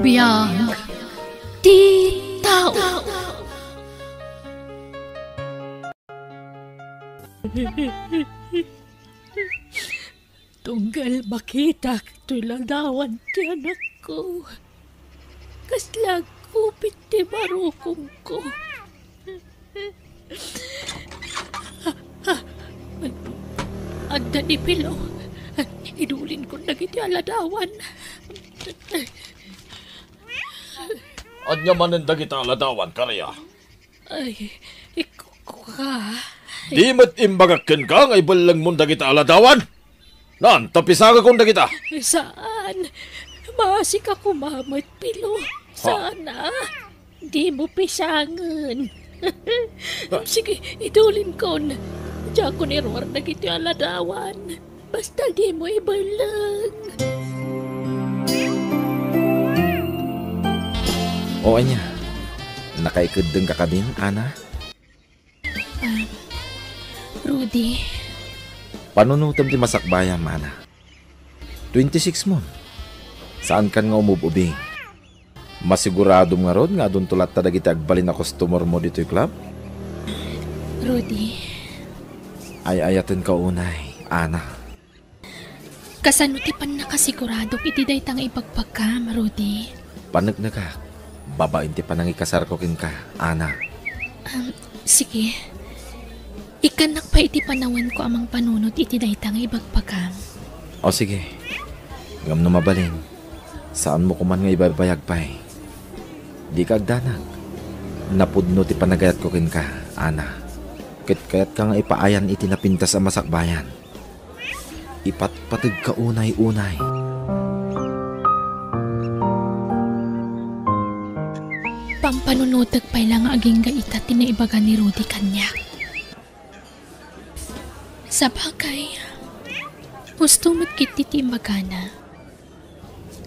Biyag ti tao. Tunggal makita to'y ladawan ti anak ko. Kaslag kupit ti marukong ko. Agda ni Pilo. Idulin ko na giti aladawan. Anya manen dagita aladawan, karya? Ay, ikaw ka. Di mat imbagakin ka ngay balang mong dagita aladawan? Nan, tapisaga kong dagita. Saan? Masik ako mamit, Pilo. Sana. Di mo pisangan. Sige, idulin ko na. Diyan ko nirwar na giti aladawan. Basta di mo ibalang. O anya, nakaikadeng ka din, Ana? Rudy. Panunutam ti masakbayan, Ana. 26 mon. Saan kan nga umububing? Masigurado nga rod nga doon tulat tadag iti agbalin na customer mo dito'y club? Rudy. Ay ayatin ka unay, Ana. Kasano ti pan nakasigurado iti day tang ipagpagkam, Rudy? Panagnagak, babain ti panang ikasar ko kin ka, Ana. Sige. Ikanak pa iti panawan ko amang panunod iti day tang ipagpagkam. O sige, ngam no mabalin, saan mo kuman nga ibabayag pa eh? Di ka agdanag, napudno ti panagayat ko kin ka, Ana. Kayat ka nga ipaayan iti napintas ang masakbayan. Ipatpatid ka unay-unay. Pampanunotag pa'y lang aging gaita tinaibaga ni Rudy kanyak. Sa bagay, gusto mo't kititimbaga na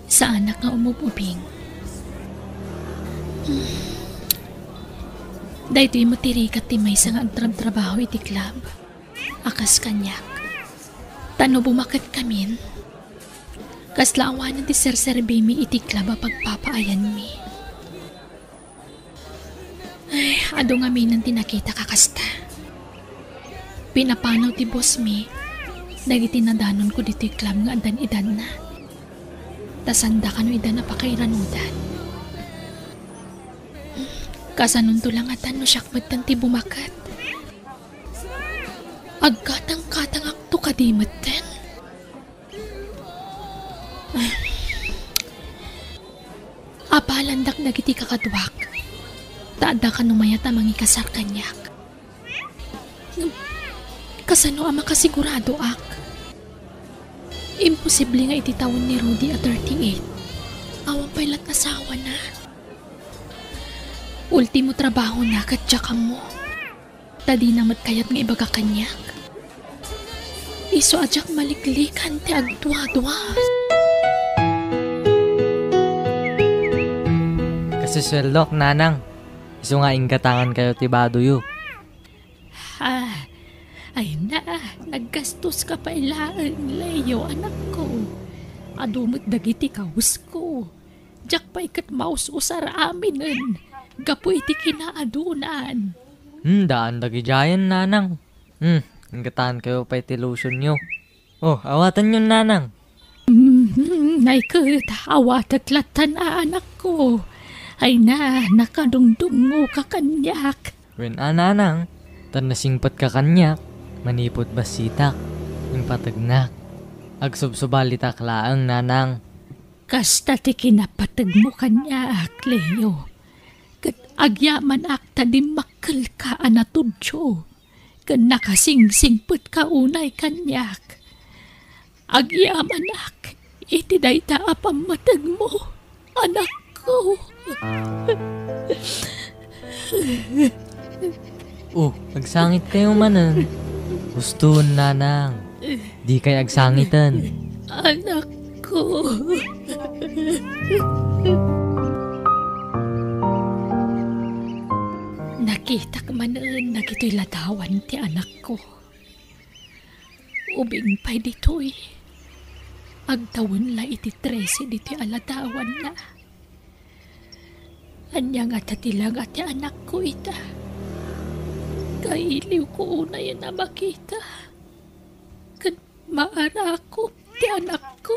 sa anak nga umububing. Dahil mo tirikat ti may sang agtrabaho iti club. Akas kanyak. Tano bumakit kamin. Kaslaawanan ti serserbi mi iti club pagpapaayan mi. Ay, ado nga minan tinakita kakasta. Pinapanaw ti boss mi. Dagiti nadanon ko dito club nga adan-idan na. Tasanda ka no idan na pakairanudan. Kasanon to lang atan no syakmat tan ti bumakat. Agkatang-katang akto kadimat ten. Apalandak dagiti kakadwak. Taada ka numayat amang ikasar kanyak. Kasano ama kasigurado ak. Imposible nga ititawon ni Rudy at 38. Awang pailat nasawa na. Ultimo trabaho na katsaka mo. Tadi namat kayat nga ibaga kanyak. Iso ajak maliklikan ti agdwa-dwa. Kasi sweldo, nanang. Iso nga ingkatangan kayo ti Baduyo. Ay na, naggastos ka pa ilaan, Leo, anak ko. Adumot dagiti kaus ko. Jak pa ikat maus-usar aminin. Gapu iti kinaadunan. Daan dagi jayan, nanang. Ingkatahan kayo pa iti lotion nyo. Oh, awatan nyo, nanang. Naikot, awataklatan anak ko. Ay na, nakadungdungo ka kanyak. When nanang, tanasingpat ka kanyak. Manipot basitak, yung patagnak. Agsubsubalitak laang, nanang. Kasta ti kinapatag mo kanyak, Leo. Kat agyaman akta di makal ka anatudyo. Kat nakasingsingput ka unay kanyak. Agyaman ak, iti dayta apamatag mo, anak ko. Agsangit kayo manan. Gusto, nanang. Di kay agsangitan. Anak ko. Nakita ka manan na kito'y ladawan ti anak ko. Ubing pa'y dito'y. Agtawon la iti 13 dito'y aladawan na. Anya nga tatilang ati anak ko ita. Kailiw ko una yan na makita. Kan maara ko ti anak ko.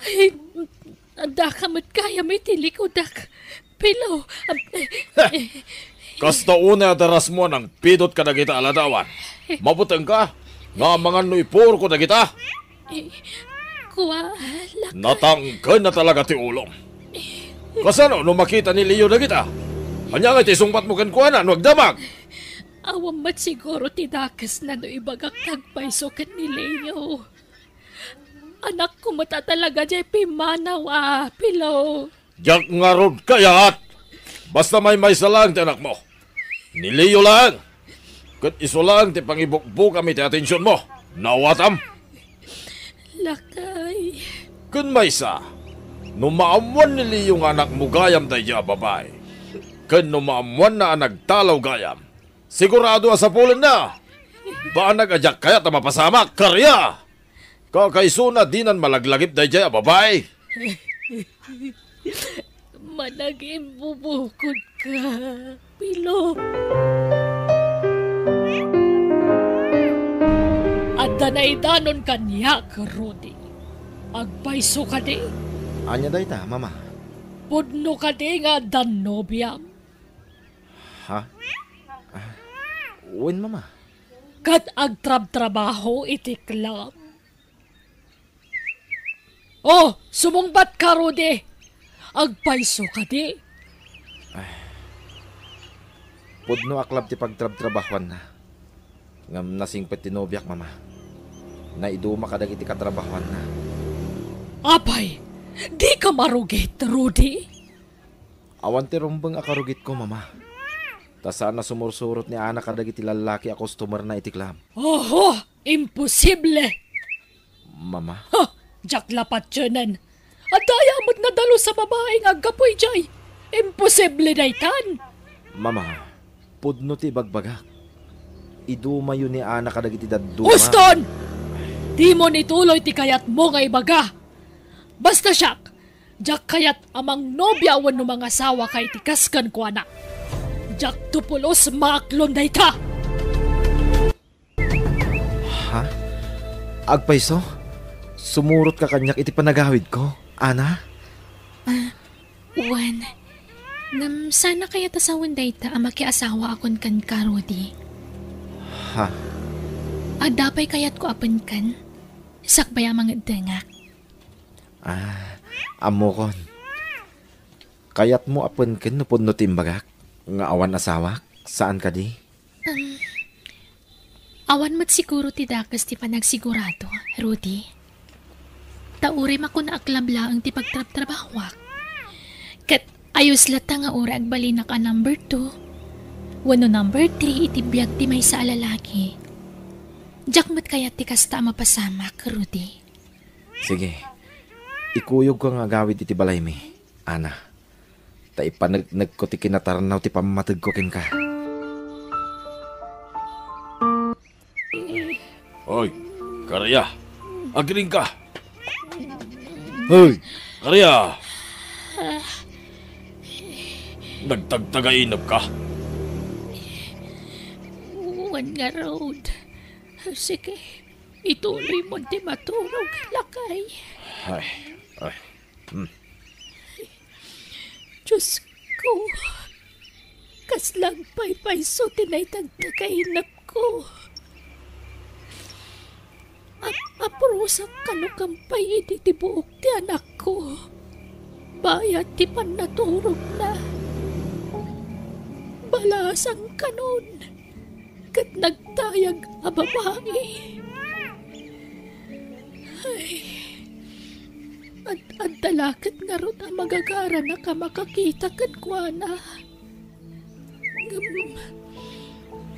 Ay, dakamat kaya may tilikodak. Pilo. Kasta una daras mo ng pidot ka na kita aladawan. Mabuteng ka, nga mga nuipur ko na kita. Kuwala. Natangkan na talaga ti ulong. Kasano nung makita ni Leo na kita? Anya nga ti sungpat mo kan kuanan, wag damag. Awam mat siguro tidakas na no ibagak tagpaiso kan ni Leo. Anak ko mata talaga jay pimanaw Pilo. Jak nga rod kayat. Basta may salang ti anak mo. Ni Leo lang. Kat iso lang ti pangibukbuk kami ti atensyon mo. Nawatam. Lakay. Kun may sa, numaamuan ni Leo nga anak mo gayam tayo babay. Kun numaamuan na nagtalaw gayam. Sigurado sa pulan na. Ba nag-ajak kaya ta mapasamak, karya. Kakaiso na dinan malaglagip tayo babay. Managing bubukod ka, Pilo. At danay-danon kanya, Rudy. Agpaiso ka di. Anya day ta, mama? Pudno ka di nga danobyam. Ha? Uwin, mama. Kat agtrab-trabaho iti club. Oh, sumungbat ka, Rudy. Agpaiso ka di. Pudno aklab ti pagtrab-trabahuan na. Ngam nasingpet tinobyak, mama. Naiduma ka dagiti katrabahuan na. Apay, di ka marugit, Rudy. Awan ti rumbeng akarugit ko, mama. Ta sana sumursurot ni anak ka dagiti lalaki a customer na itiklam. Oho, imposible. Mama? Ha, jaklapat yun. At dayamot na dalo sa babaeng aggapoy jay. Imposible na itan. Mama, pudno ti bagbagak. Iduma yun ni anak ka dagiti daduma. Uston! Di mo nituloy ti kayat mo nga ibaga. Basta siyak, jak kayat amang nobya wan no mga asawa kay tikaskan ko anak. Jak tupulos maklon day ta. Ha? Agpaiso? Sumurot ka kanyak iti panagawid ko, Ana? Juan, sana kaya tasawan day ta ang makiasawa akon kan ka, Rudy. Ha? Dapay kayat ko apan kan. Sakbay ang mga dengak. Amokon. Kayat mo apan ken no pudno timbagak nga awan asawak? Saan ka di? Awan mat siguro ti dakas ti panagsigurado, Rudy. Tauri mako na aklabla ang ti pagtrab-trabahwak. Kat ayos lata nga ura agbali na ka number 2. Wano number 3 iti biyag ti may sa alalaki. Jakmat kaya ti kasta mapasamak, Rudy. Sige. Ikuyog ko nga gawid iti balay mi, Ana. Ta ipanag ko ti kinataranaw ti pamamatag ko ken ka. Hoy, Karya. Agring ka. Hoy, Karya. Nagtagtagainap ka. Wan nga road. Sige, ituloy mo di matulog, lakay. Ay. Diyos ko, kaslang paypayso tinay tagtagainap ko. Apurusak kanukampay iti tibuok ti anak ko. Bayat ti panaturog na. Balasang kanon. Kat nagtayag a babae. Ay. At dalakat nga ron ang magagara na ka makakita kan kuana.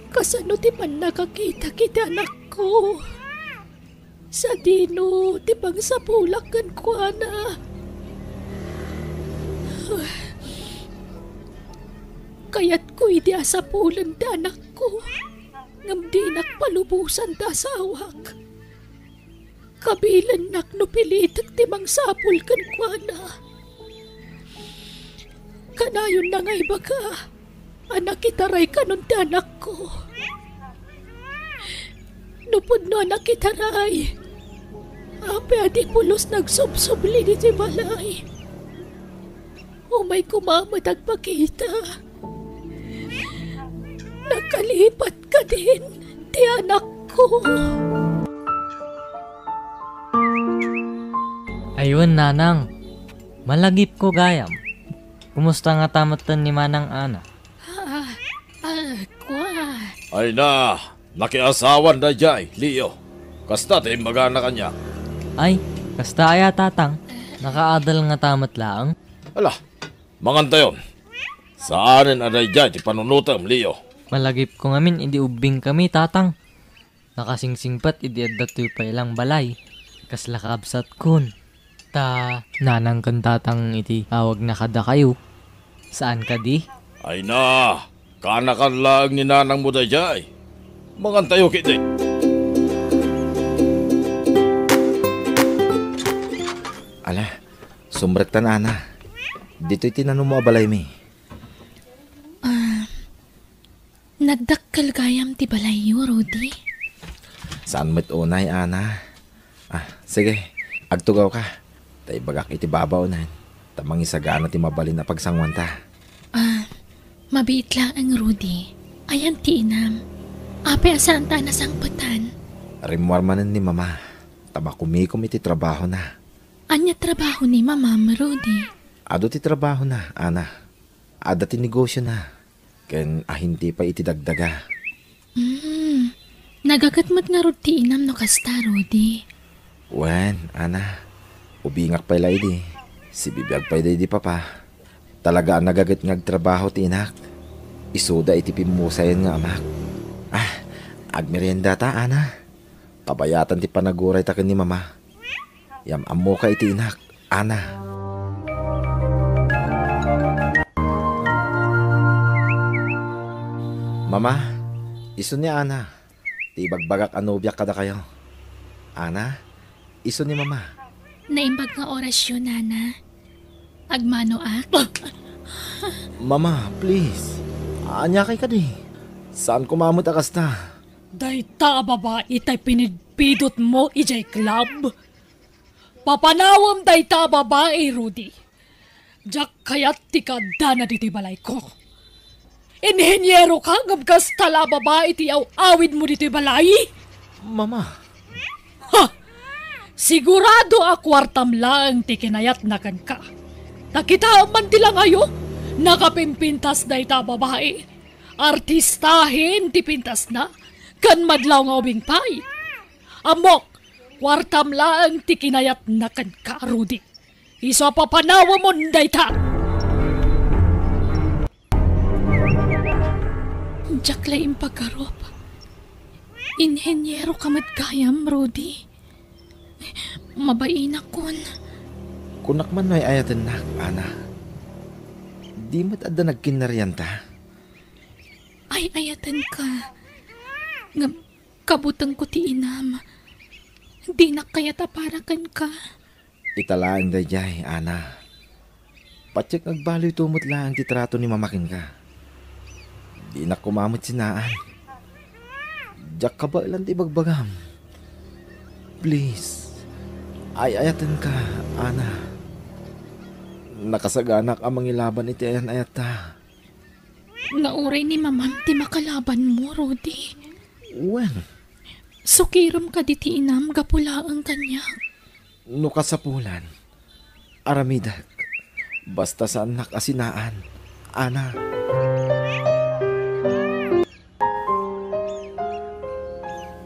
Kasano ti man nakakita kita anak ko. Sa dino, ti pang sapulak kan kuana. Kaya't ko idi asapulan da anak ko. Ngam di nakpalubusan da sawak. Kabilan nak no pilitak ti mang sapul kan kuana. Kanayon na nga ibaga. Anak kitaray ka nun ti anak ko. Nupod no anak kitaray. Ape adi pulos nagsubsubli di ti balay. Umay kumamad agpakita. Nakalipat ka din ti anak ko. Ayun, nanang. Malagip ko gayam. Kumusta nga tamatan ni Manang Ana? Kwa. Ay na, nakiasawan na jay, Leo. Kasta tayo magana kanya. Ay, kasta aya tatang. Nakaadal nga tamat laang. Ala, manganta yon. Saanin aday jay, ti panunutam, Leo. Malagip ko ngamin, hindi ubing kami tatang. Nakasingsingpat, idi adatoy pa ilang balay. Kasla kaabsat kun. Ta, nanang kan tatang iti awag na kada kayo. Saan ka di? Ay na, kanakan lang ni nanang mo da jay. Mangantayo kiti. Ala, sumrek tan ana. Dito'y tinanong mo abalay mi. Nagdakkel gayam ti balayo, Rudy. Saan mo't unay, ana? Sige, agtugaw ka. Tay bagak iti babaw nan. Tamang isagana ti mabalin na pagsangwanta. Mabiit lang ang Rudy. Ayan ti inam. Ape asaan ta nasangpatan. Rimwarmanan ni mama. Tama kumikom iti trabaho na. Anya trabaho ni Mama Rudy? Ado ti trabaho na, ana. Ada ti negosyo na. Ken ahinti pa iti dagdaga. Nagagatmat nga rod ti inam no kasta, Rudy. Wen, ana. Ubingak pa ilay di. Si bibiyag pa di papa. Talaga ang nagagat ngag trabaho ti inak. Isuda iti pimusayan nga amak. Agmerienda ta, ana. Kabayatan ti panaguray takin ni mama. Yam amo ka iti inak, ana. Mama, iso ni ana. Ti bagbagak anubyak kada kayo. Ana, iso ni mama. Naimbag nga orasyon, nana. Agmano ak? Mama, please. Anya kay ka di. Saan kumamot akas ta? Dayta babae tay pinidpidot mo ijay club. Papanawam dayta babae, Rudy. Jak kayat ti kada na diti balay ko. Inhenyero ka gabgas tala babae ti awid mo diti balay? Mama. Sigurado a kwartam lang ti kinayat na kan ka. Nakita man ti lang ayo, nakapimpintas na ita babae. Artistahin ti pintas na, kan madlaw nga ubing pay. Amok, kwartam lang ti kinayat na kan ka, Rudy. Iso papanawa mo nday ta. Jaklay impagkarop. Inhenyero ka matgayam, Rudy. Mabain akon. Kunak man may ayatan na, ana. Di mo't adda nagkinaryan ta. Ay, ayatan ka. Kabutang ko ti inam. Di na kaya taparakan ka. Italaan da jay, ana. Patsik nagbaloy tumot lang ti trato ni mamakin ka. Di na kumamot sinaan. Diyak ka ba ilang ti bagbagam? Please. Ay ayatan ka, ana. Nakasaganak ang mangilaban iti ayan ayata. Nauray ni mamam ti makalaban mo, Rudy. Wen, Sukiram ka di ti inam gapula ang kanya. no kasapulan. Aramidak. Basta saan nakasinaan, ana.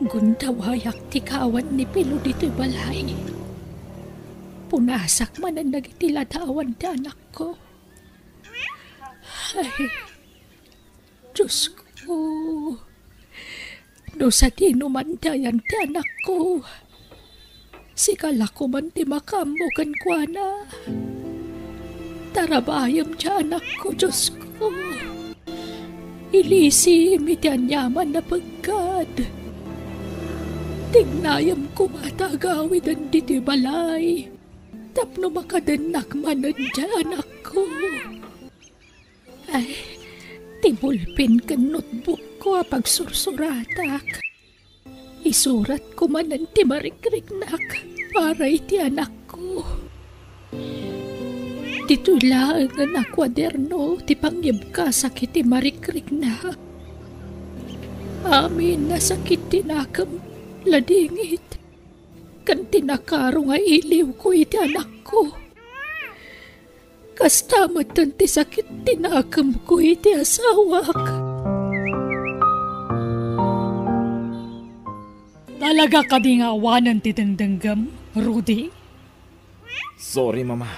Gundawayak ti kawan ni Pilo dito'y balay. Punasak man ang nagitiladaawan ti anak ko. Ay, Diyos ko. No sa tinumandayan ti anak ko. Sikala ko man ti makamukan ko na. Tarabayam ti anak ko, Diyos ko. Ilisim iti anyaman na pagkad. Tignayam ko matagawid ang diti balay. Tapno makadenak manan dyan ako. Ay, tibulpin ka notebook ko pagsursuratak. Isurat ko man ang timarikrik-nak para iti anak ko. Titulaan nga na kwaderno ti pangyab ka sakit ti marikrik na. Amin na sakit tinakam ladingit. Kan tinakaro nga iliw ko iti anak ko. Kastamat ti sakit tinakam ko iti asawak. Talaga ka di nga awanan ti tendenggam, Rudy? Sorry, mama.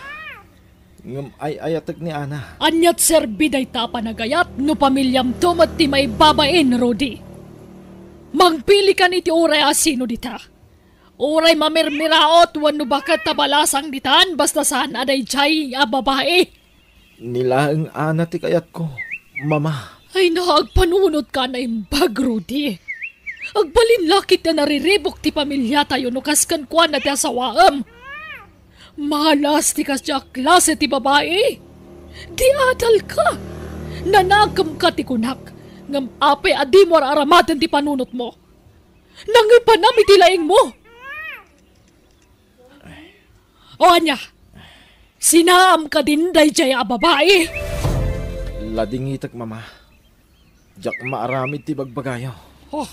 Ngam ay ayatag ni Ana. Anyat serbiday ta panagayat no pamilyam tumat ti may babain, Rudy. Magpili ka ni ti oray asino dita. Oray mamirmiraot wano bakat tabalasang ditan basta saan aday chay a babae. Nilaang Ana ti kayat ko, mama. Ay naagpanunod ka na imbag, Rudy. Agbalin lakit na nariribok ti pamilya tayo no kaskan kwa na ti asawaam. Malas ti kasya klase ti babae. Di adal ka. Nanagam ka ti kunak. Ngam ape adi mo aramatan ti panunot mo. Nangipanam iti laing mo. O anya, sinaam ka din day jaya babae. Lading itak, mama. Jak maaramid ti bagbagayo. Oh,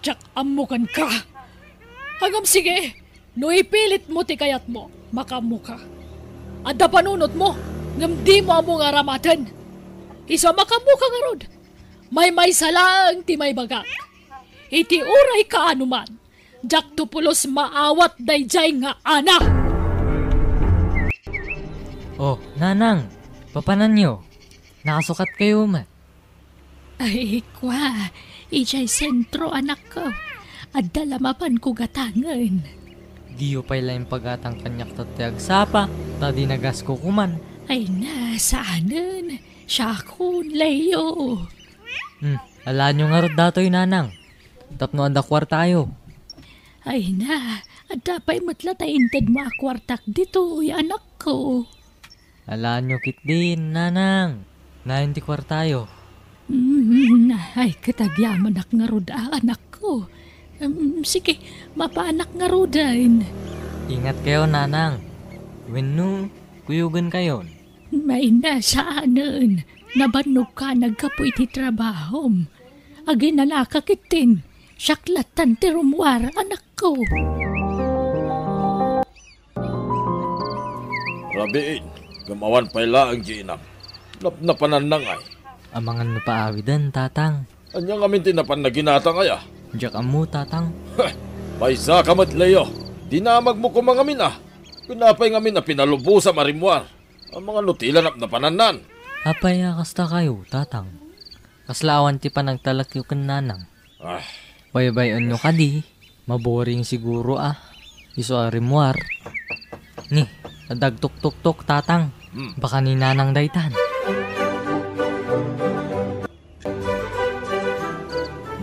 jak amukan ka. Hangam sige, no ipilit mo ti kayat mo, makamuka. Adda panunot mo, ngam di mo among aramatan. Isa makamuka nga rod, may salang ti may bagak. Iti uray ka anuman, jak tupulos maawat dayjay nga anak. Oh, nanang, papanan nyo. Nakasukat kayo man. Ay, kwa. Ijay sentro anak ko. At dalamapan ko gatangan. Diyo pa yung pagatang kanyak tatayag sapa. Tadi nagas ko kuman. Ay na, saanan? Siya kun, Leo. Alaan nyo nga rod datoy, nanang. Tapno anda tayo. Ay na, at dapay matlatayintad mo akwartak dito, anak ko. Alaan nyo kit din, nanang. Nainti tayo. Ay, katagyaman ak nga rod anak ko. Sige, mapaanak nga rodain. Ingat kayo, nanang. Wenno, kuyugan kayo. May nasaanan. Nabanog ka nagkapoy ti trabahom. Agi nalakakitin. Syaklatan ti rumwar anak ko. Rabiin, gamawan pala ang ginang. Napanan na nga. Amangan na paawidan, tatang. Anyang amin tinapan na ginatang ay ah. Diyak amu, tatang. Paisa ka matlayo. Dinamag mo ko mga min ah. Pinapay ngamin na pinalubo sa marimwar. Ang mga nutila na napananan. Apay kasta kayo, tatang. Kaslawan ti pa nagtalakyo kan nanang. Ah, Baybayon nyo ka di. Maboring siguro ah. Iso arimwar. Ni, adagtok-tok-tok, tatang. Baka ni nanang daytan.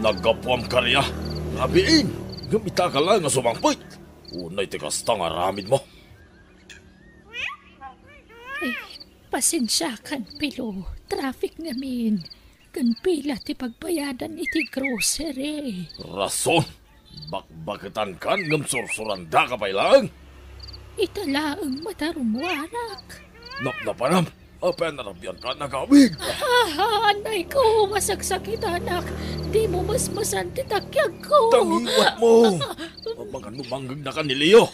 naggapuam karya. Rabiin, gamita ka lang nga sumangpit. Unay tikas tang aramid mo. Ay, pasensya kan pilo. Traffic ngamin. Kan pila ti pagbayadan iti grocery. Rason, bakbakitan kan ngam sursuranda ka pa lang. Italaang matarumwarak. Napanam, apa narabyan ka nagawig. Anay ko, masagsakit anak. Di mo masmasan titakyag ko. Tangiwat mo. Mga numanggag na ka ni Leo.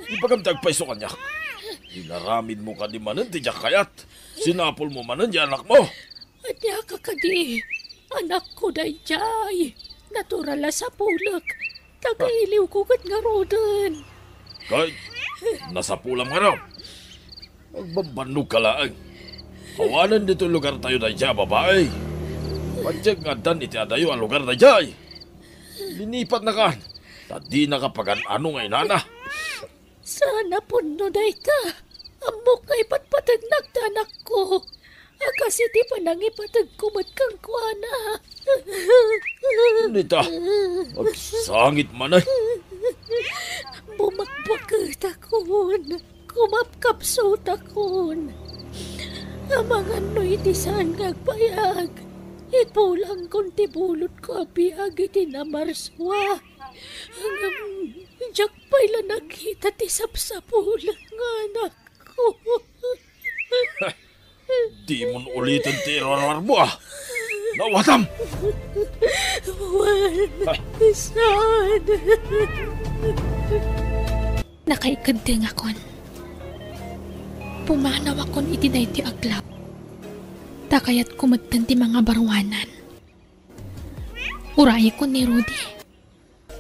Ipagamtag pa iso kanya. Inaramid mo ka di manan ti kayat. Sinapol mo manan di anak mo. Anya ka kadi. Anak ko dayjay. Natural la sa pulak. Tagailiw ko kat nga rodan. Kahit nasa pulam ka raw. Magbabanog ka lang. Awanan dito lugar tayo na dyan, babae. Padyag nga dan iti adayo ang lugar na dyan. Linipat na kan. Tadi nakapagan ano ngay nana. Sana puno day ta. Amok nga ipatpatag nagtanak ko. Kasi di pa nang ipatag kumat kang kuana. Nita, magsangit man ay. Bumakbakat akon. Kumapkapsot akon. Amangan no iti saan ngagpayag. Ipulang kung tibulot ko abiyag iti namarswa. Hanggang jak pa'y nakita ti sapsapulang nga anak ko. Di mo ulitin ti irwarwar mo ah. Nawatam! Saan? Nakaikadeng akon. Pumanaw akon iti na iti aglap. Takayat kumagtan ti mga barwanan. Uray ko ni Rudy.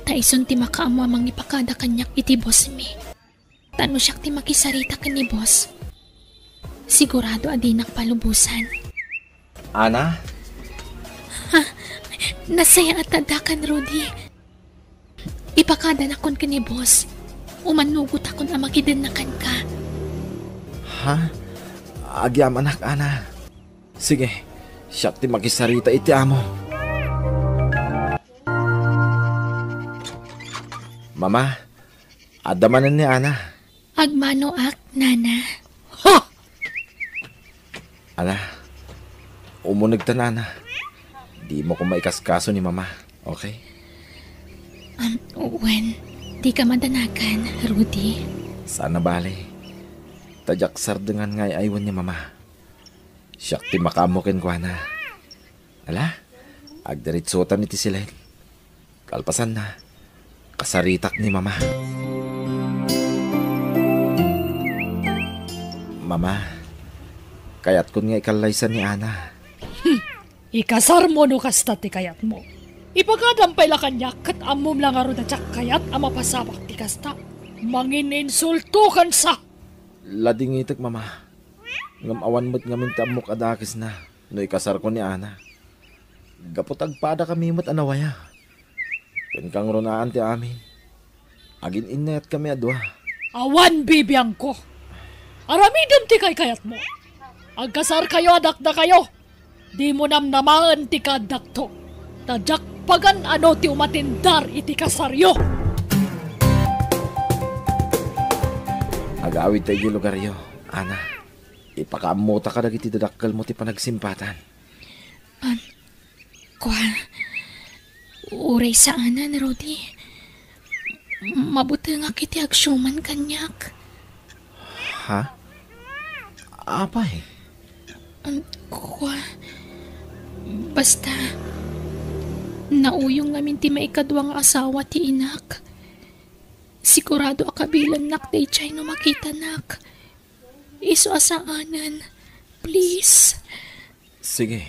Taison ti makaamo amang ipakada kanyak iti boss mi. Tano siyak ti makisarita ka ni boss. Sigurado adinak palubusan. Ana? Nasaya at tadakan, Rudy. Ipakada na kon ka ni boss. Umanugot akon amakidanakan ka. Ha? Agyam anak, Ana. Sige, siyak ti makisarita iti amo. Mama, adamanan ni Ana. Agmano ak, nana. Ana, umunog ta na, Ana. Di mo ko maikaskaso ni Mama, okay? Wen, di ka madanakan, Rudy. Sana bale. Tadyak sardengan ngay aywan ni Mama. Siyak ti makamukin ko, Ana. Ala, agdiritsotan iti sila. Kalpasan na. Kasaritak ni Mama. Mama, kayat kun nga ikalaysan ni Ana. Ikasar mo no kasta ti kayat mo. Ipagadampay la kanya kat amom lang aro na tsak kayat ama pasabak ti kasta. Mangininsulto kan sa. Lading itik, Mama. Ngam awan mo't ngamin tamok adakis na. No ikasar ko ni Ana. Gapot agpada kami mo't anawaya. Ken kang runaan ti amin. Agin inayat kami adwa. Awan bibiyang ko. Aramidem ti kay kayat mo. Agkasar kayo adak na kayo. Di mo namnamaan ti kadak to. Tadyak pagan ano ti umatindar iti kasaryo. Agawid tayo lugar yo, Ana. Ipakamuta ka dagiti dadakkel mo ti panagsimpatan. Kwa, uray saanan, Rudy. Mabuti nga kiti agsyuman kanyak. Ha? Apay? Kwa, basta, nauyong ngamin ti maikadwang asawa ti inak. Sigurado akabilan nak day chay no makita nak. Iso asaanan, please. Sige.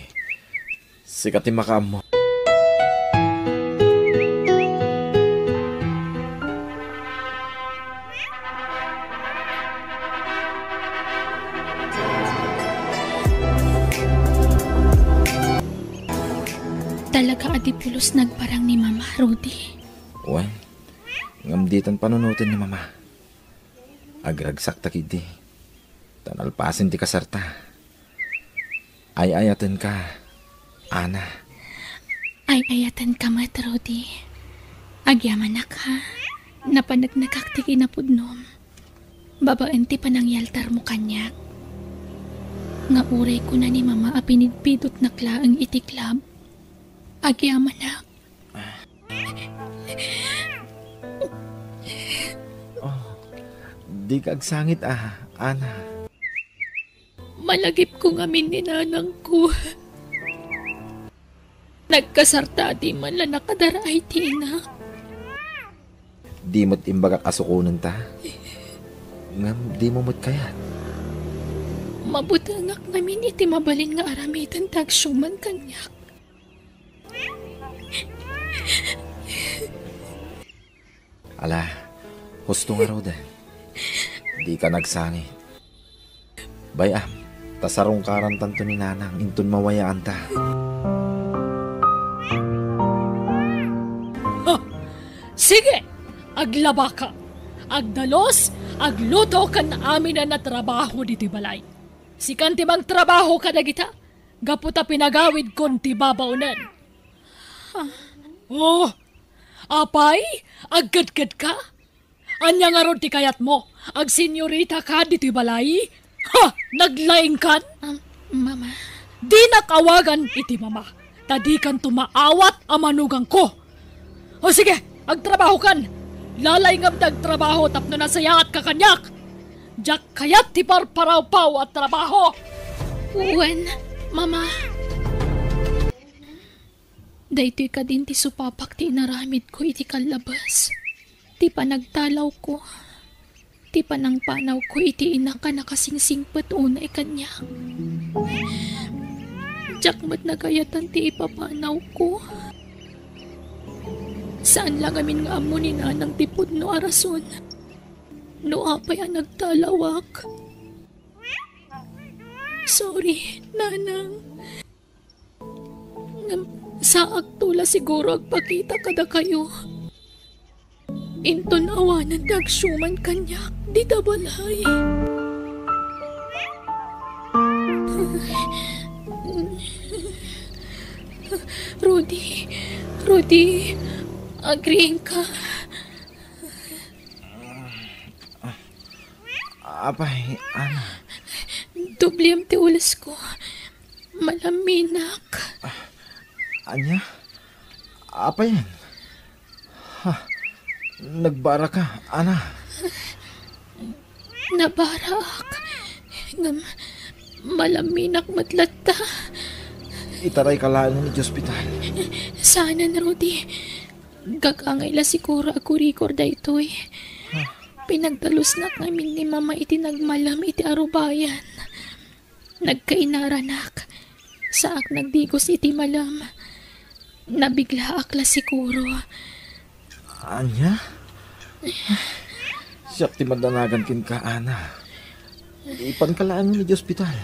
Sikati makaam mo. Talaga adipulos nagparang ni Mama, Rudy. Wen, ngamditan panunutin ni Mama. Agragsak takidi. Tanalpasin ti kasarta. Ay-ayatan ka, Ana. Ay-ayatan ka mat, Rudy. Agyaman na ka. Napanagnakak ti kinapudnom. Babaan ti panangyaltar mo kanyak. Nga uray ko na ni Mama apinidpidot na klaang itiklab. Agyaman na. Di kagsangit Ana. Malagip ko ngamin ni nanang ko. Nagkasarta di man lang nakadaray ti ina. Di mo't imbagak asukunan ta. Ngam, di mo mo't kayat. Mabutangak namin iti mabalin nga aramitan tagsyuman kanyak. Ala, husto nga raw din. Di ka nagsangit. Bayam, tasarong karantan to ni Nanang, intun mawayaan ta. Sige, aglaba ka. Agdalos, agluto kan amin na trabaho diti balay. Sikan ti bang trabaho ka na kita, gaputa pinagawid kon ti babaunan. Oh, apay, aggadgad ka? Anya nga ron ti kayat mo, ag senyorita ka diti balay? Ha, naglaing kan? Mama, Di nakawagan iti mama. Tadi kan tumaawat amanugang ko. O sige, agtrabaho kan. Lalay ngam nagtrabaho tapno na sayaat ka kanyak. Jak kayat ti parparaw-paw at trabaho. uwan, mama. Daytoy ka din ti supapak ti inaramid ko iti kalabas. Ti panagtalaw ko. Ti panangpanaw ko iti ina ka nakasingsingpet una ikanya. Jakmat nagayatan ti ipapanaw ko. Saan lang amin nga amo ni nanang tipod no arason? No apay ang nagtalawak. Sorry, nanang. Sa aktula siguro agpakita kada kayo. Into nawanan nagsyuman kanyak, di dabalay. Rudy, agreeing ka. Apay, Ana. Dubliam ti ulas ko. Malaminak. Anya? Apa yan? Ha? Nagbara ka, Ana. Nabarak. Ngam, malaminak matlata. Itaray ka lang ni hospital. Sana na, Rudy. Gagangay la siguro ako record ito eh. Pinagdalos na kami ni mama iti nagmalam iti arubayan. Nagkainaranak. Saak nagdigos iti malam. Nabigla akla siguro. Anya? Siyak ti madanagan kin ka, Ana. Ipan ka lang ni hospital.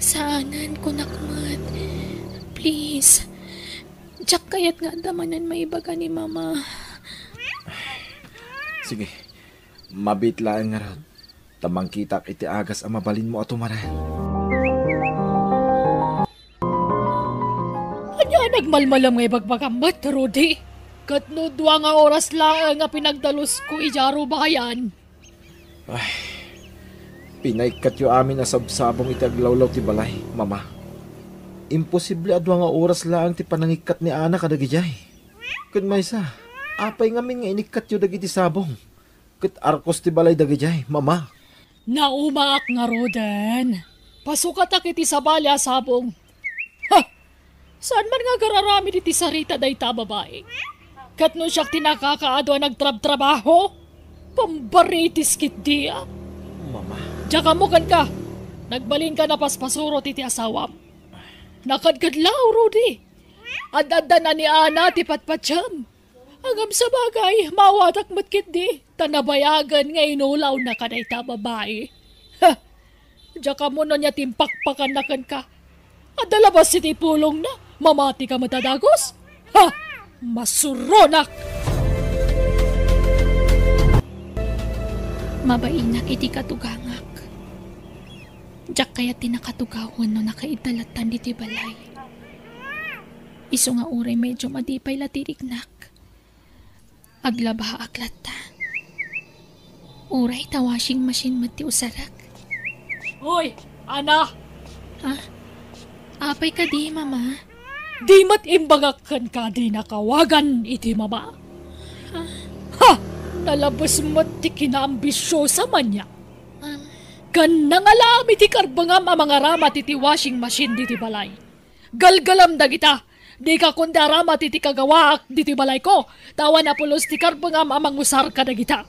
Saanan ko nakmat. Please. Diyak kayat nga damanan maibaga ni mama. Sige. Mabitlaan nga rod. Tamang kitak iti agas ang mabalin mo ato maran. Anya nagmalmalam nga ibagbagambat, Rudy. Katno duwa nga oras lang nga pinagdalos ko ijaro bayan. Pinaikat yu amin na sabsabong iti aglawlaw ti balay, mama. Imposible adwa nga oras lang ti panangikat ni Ana kadagijay. Kun maysa, apay ngamin nga inikat yu dagiti sabong. Ket arkos ti balay dagijay, mama. Naumaak nga Roden. Pasukat akiti sa balya sabong. Ha! Saan man nga gararami iti sarita day ta babae? Katno siya tinakakaadwa nagtrab-trabaho? Pambaritis kit diya. Mama. Diya mo kan ka. Nagbalin ka na paspasuro ti asawam. Nakadkadlaw, Rudy. Ad-adda na ni Ana ti patpatsyam. Hanggang sa bagay, mawatak matkit di. Tanabayagan nga inulaw na kaday ta babae. Ha! Diya mo na niya timpakpakan na kan ka. Adalabas si ti pulong na. Mamati ka matadagos. Ha! Masuronak! Mabainak iti katugangak. Diyak kaya tinakatugawan no nakaidalatan diti balay. Iso nga uray medyo madipay latiriknak. Aglabaha aklata. Uray ta washing machine mati usarak. Hoy, Ana! Ha? Apay ka di, mama. Di mat imbagakan ka di nakawagan iti mama. Ha! Nalabas mat ti kinaambisyosa man niya. Kan nangalam iti karbangam ang mga ramat iti washing machine diti balay. Galgalam dagita. Di ka kundi ramat iti kagawaak diti balay ko. Tawa na pulos ti karbangam amang usar ka dagita.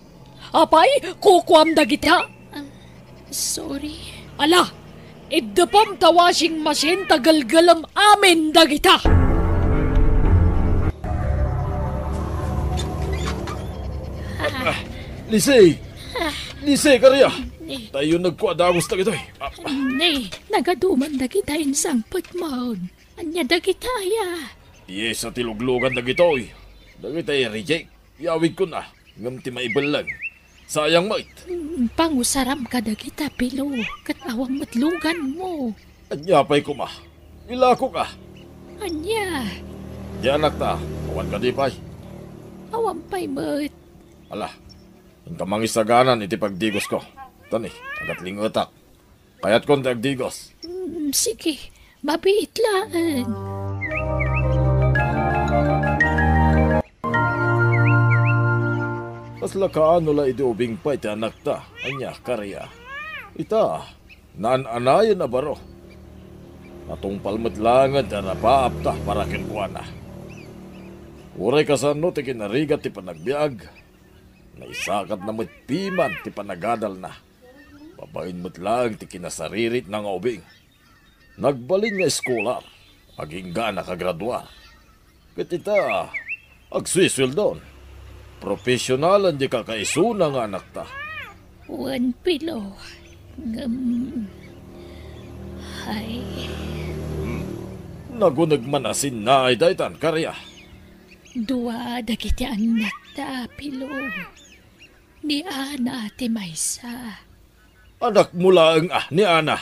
Apay, kukuam dagita. Sorry. Ala, idapam ta washing machine tagalgalam amin dagita. Lisay! Lisay, karya! Tayo nagkuadagos na gito'y. Nay, nagaduman na kita insang putmaon. Anya da kita ya. Yes, sa tiluglugan na gito'y. Dagitay reject. Yawig ko na. Ngamti maibalag. Sayang mait. Pangusaram ka da kita, Pilo. Katawang matlugan mo. Anyapay ko ma. Ilako ka. Anya, Diyanak ta. Awan ka di pay. awampay mo't. Ala. Ang kamangisaganan iti pagdigos ko. Tani, agat lingotak. Kaya't konti agdigos. Sige, mabiit laan. Kasla kaano la iti ubing pa iti anak ta, anya karya. Ita, naan-anayan na baro. Atong palmatlangan na napaap ta para kinkuana. Uray kasano ti kinarigat ti panagbiag. Naisakat na matpiman ti panagadal na. Babain mo't lang ti kinasaririt ng ubing. Nagbalin nga eskolar, aging ga nakagradua. Katita, agsuswildon. Profesyonalan di kakaisuna nga anak ta. Wan pilo. Ay, Nagunagman asin na ay daytan karya. dua dagiti anak ta, pilo. Ni Ana ti Maysa. Anak mula ang ni Ana.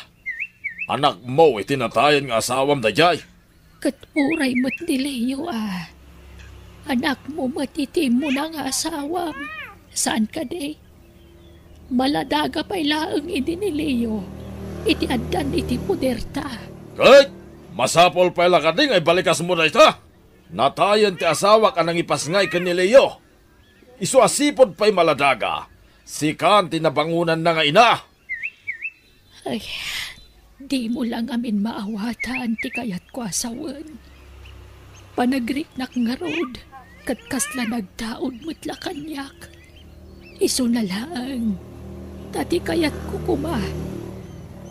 Anak mo itinatayan nga asawam dayay. Kat uray mo't ni Leo Anak mo matitim mo na nga asawam. Saan ka day? Maladaga pa'y laang idi ni Leo. Iti addan iti puderta. Kahit masapol pa ka ding ay balikas mo na ita. Natayan ti asawa ka nang ipasngay ka ni Leo. Isuasipod pa'y maladaga. Sikan tinabangunan na nga ina. Ay, di mo lang amin maawatan ti kayat ko asawan. Panagrinak nga road, kat kasla nagdaod mo't kanyak. Iso na lang, tati kayat ko kuma.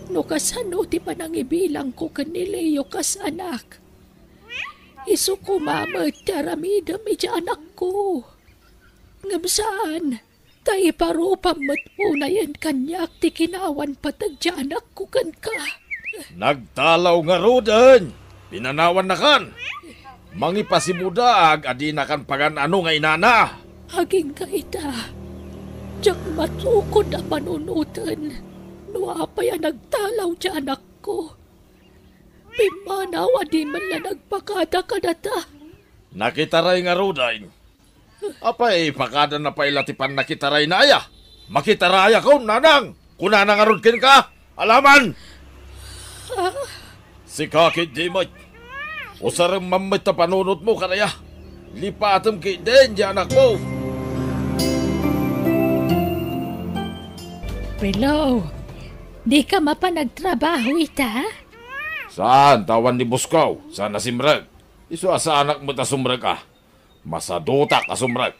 No kasano ti panangibilang ko kanileyo kas anak. Iso kumamat taramidam iti anak ko. Ngam saan, tayo parupam mat muna yan kanyak ti kinawan patag ti anak ko kan ka. Nagtalaw nga rodan. Pinanawan na kan. Mangipasimudaag adi na kan pagan ano nga inana. Haging ka ita. Diyak matukod na panunutan. Nuapay ang nagtalaw ti anak ko. Pimanaw adi man na nagpakada ka na ta. Nakitaray nga rodan. Apay pakada na pailatipan nakitaray na aya. Makitaraya ko nanang. Kunana nga rodkin ka. Alaman. Si kakit di mo. Usarang mamit na panunot mo karaya. Lipatam kay den di anak mo. Pilo, di ka mapanagtrabaho ita? Saan tawan ni Buskaw? Sana simrag. Iso asa anak mo ta sumrag ka. Masaduta ka sumrag.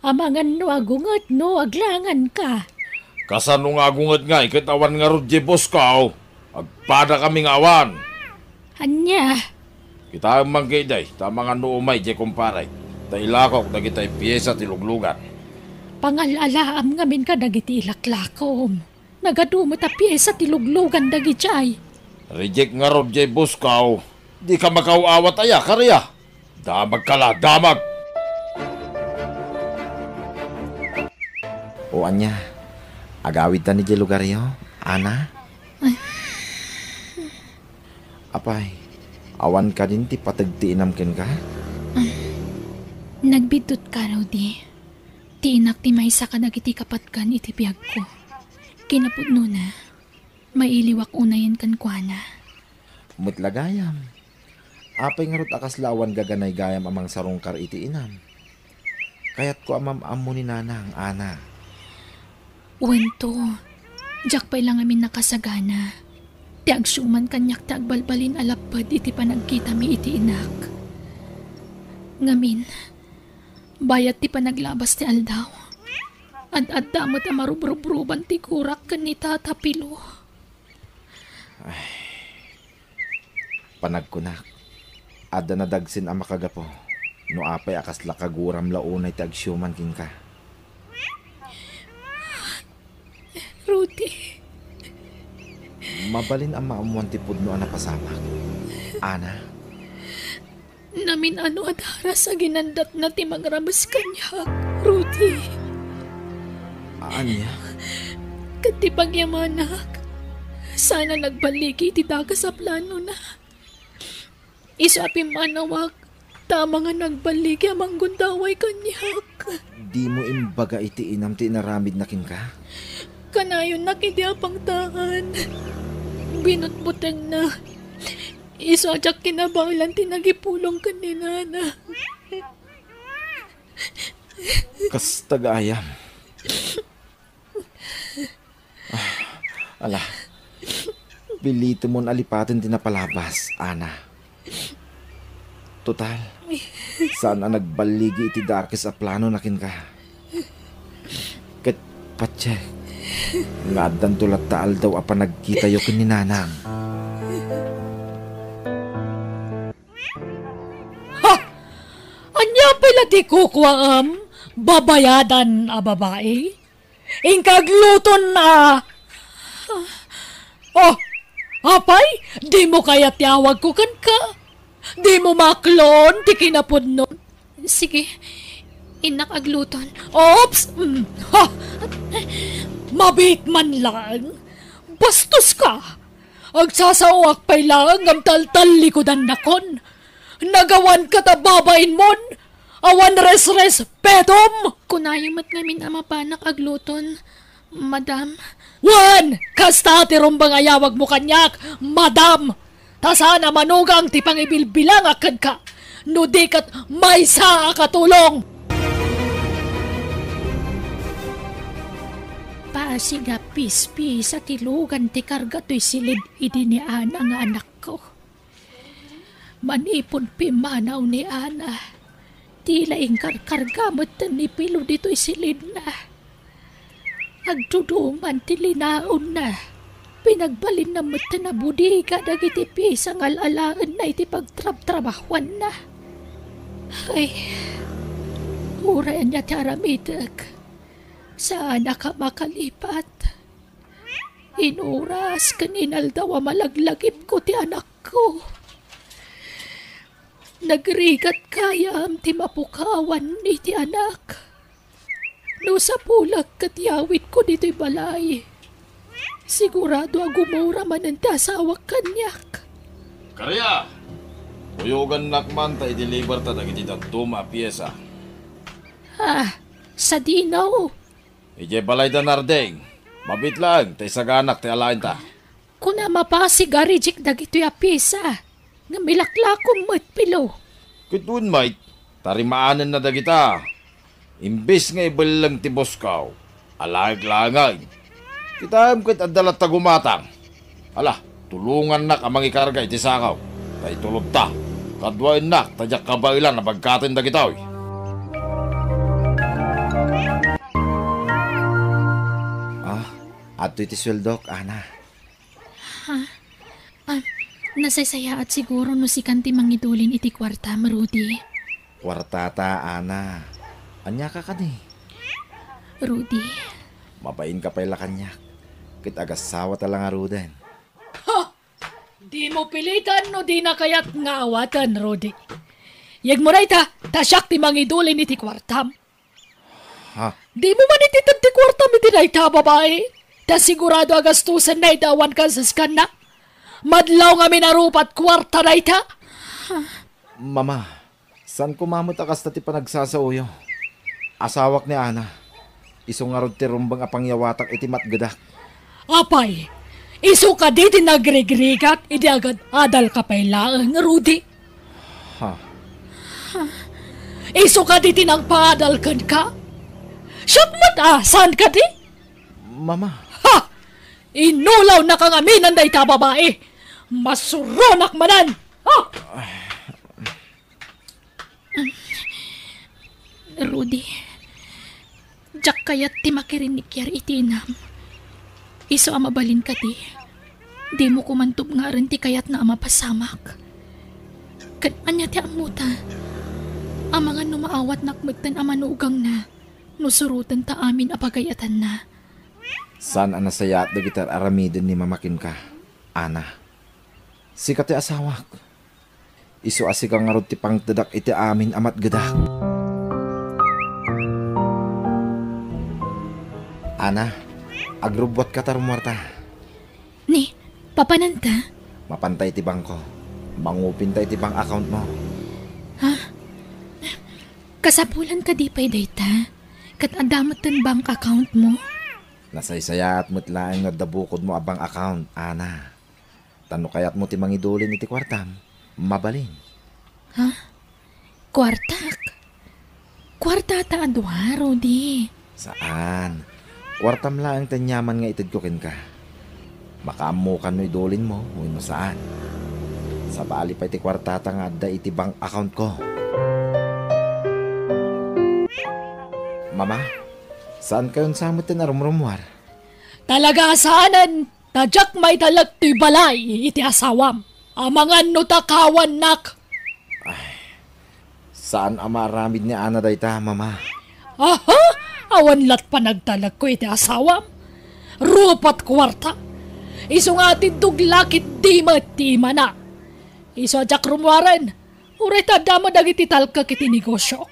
Amangan no agungot no aglangan ka. Kasano nga agungat nga ikitawan nga rod di Buskaw. Agpada kaming awan. Anya, Kita ang manggiday, tama nga nuumay di kumparay. Tailakok na kita'y piyesa tiluglugan. pangalalaam ngamin ka dagiti ilaklakom. Nagadumot a piyesa tiluglugan dagiti. Reject nga rod di Buskaw. Di ka makauawat aya, karya. Damag ka la, damag. O anya, agawid ta ni di lugar yo, Ana? Apay, awan ka din ti patagtiinam ken ka? Nagbidot ka raw di. Tiinak ti maysa ka dagiti kapatkan iti biyag ko. Kinapudno na, mailiwak unayan kan kuana. Mutlagayam. Apay nga rot akas lawan gaganay gayam amang sarungkar iti inam. Kayat ko amam amo ni nanang, Ana. Wento, jak pa'y lang amin nakasagana. Ti agsuman kanyak ti agbalbalin alapad iti panagkita mi iti inak. Ngamin, bayat ti panaglabas ti aldaw. Ad damot a marubrubruban ti kurak kan ni Tata Pilo. Panagkunak. Ada na dagsin ang makagapo. No apay akas lakaguram launay ti agsyuman kin ka. Rudy, Mabalin ang maamuan ti pudno ang napasamak. Ana, namin ano at haras sa ginandat na ti magramas kanyak, Rudy. anya? Kati pagyamanak, sana nagbaligi ti daga sa plano na. Isapi manawag, tama nga nagbaligi amang gundaway kanyak. Di mo imbaga iti inam ti naramid na kin ka? Kanayon na kiti apang tahan. binutbuteng na. Iso ajak kinabanglan tinagipulong kanina na. Kas tagaayam. Ala, pilito mon alipatin tinapalabas, Ana. Total, saan ang nagbaligi iti Darkes a plano nakin ka? Ket patsek, nga dan tulat taal daw apa nagkita yo kin ni Nanang. Anya pala di kukuwaam, babayadan a babae? Ingkagluton na. Oh, apay, di mo kaya tiyawag ko kan ka? Di mo maklon, di kinapod nun. Sige, inak agluton. Ops! Ha! Mabit man lang. Bastos ka. Agsasawak pa'y lang ang taltal likodan nakon. Nagawan ka ta babain mon. Awan res-res pedom. Kunayang mat ngamin ama panak agluton, madam. Wan! Kasta ti rumbang ayawag mo kanyak, madam! Tasana manugang ti pangibilbilang akan ka. No di kat may sa katulong. Paasiga pispi sa tilugan ti karga to'y silid idi ni Ana nga anak ko. Manipon pimanaw ni Ana. Tila karga mo't ni pilo dito'y silid na. Agduduman ti linaon na. Pinagbalin na mo't na budiga dagiti pisang alalaan na iti pagtrab-trabahuan na. Ay, urayan niya ti aramidag. Saan ka makalipat? Inuras kaninal daw malaglagip ko ti anak ko. Nagrigat kayam ti mapukawan ni ti anak. No sa pulag katyawit ko dito'y balay. Sigurado agumura man ang tasawak kanyak. Karya! Uyugan nakman ta i-deliver ta dagiti tatuma piyesa. Ha? Sa dinaw? Ije balay da nardeng. Mabit lang, tay saganak, tay alain ta. Kuna mapasig arijik dagito'y apisa. Nga milaklakong matpilo. Kitun mate, tarimaanan na dagita. Imbis nga ibalang ti Boskaw, alag-langay. Kita kit adalat tagumatang. Ala, tulungan nak amang ikarga iti sakaw. Tay tulog ta. Kadwain nak, tadyak kabailan na pagkatin dagitaw. Ato iti sweldok, Ana. Nasaysaya at siguro no si kanti mangidulin iti kwarta, Rudy. Kwartata, Ana. Anya ka ni. Rudy, Mabain ka pala kanyak. Kit agasawa talang aruden. Di mo pilitan no di na kayat nga awatan, Rodi. Yag mo na ita, tasyak ti mangidulin iti kwartam. Ha? Di mo man ititag ti kwartam iti na ita, babae. Ta sigurado agastusan na idawan ka sa skan na. Madlaw nga minarupat kwarta na ita. Mama, saan kumamot akas ti panagsasauyo? Asawak ni Ana. Isong arod ti rumbang apangyawatak iti matgadak. Apay, iso ka di tinagregregat, iti agad adal ka pa'y laang, Rudy. Ha? Iso ka di tinagpaadal ka? Siyat matasan ka di? Mama. Ha! Inulaw na kang aminan da ita, babae. Masuronak manan! Ha! Rudy, jak kayat ti makirinik yar itinam. Iso amabalin ka ti. Di mo kumantub nga rin ti kayat na amapasamak. Anya ti amuta. Amangan numaawat nakmagtan amanugang na. Nusurutan ta amin apagayatan na. Saan ang nasaya at dagitar aramidin ni mamakin ka, Ana? Sikat ti asawak. Iso asikang arod ti pangdadak iti amin amat gadak. Ana, agrubot ka tarumwarta. Ni, papananta? Mapantay ti bangko. Mangupin tayo ti bank account mo. Kasapulan ka di pa'y data? Kat adamot ten bank account mo? Nasaysaya at mutlaang nga dabukod mo abang account, Ana. Tano kaya't mo ti mangidulin iti kwartam, mabalin. Kwartak? Kwarta ta adwa, Rudy. Saan? Kwartam lang tanyaman nga itid ko ken ka. Makaamukan no idulin mo, no saan. Sa bali pa iti kwartata nga adda iti bank account ko. Mama, saan kayon samot tin arumrumwar? Talaga saanan, tadyak may talag ti balay, iti asawam. Amangan no takawan nak. Saan amaramid ni Ana dayta, mama? Aha! Awan lat pa nagtalag ko iti asawam. Rupat kwarta. Iso nga tintuglakit di matima na. Iso adyak rumwaran. Uray tadama dagiti talka kiti negosyo.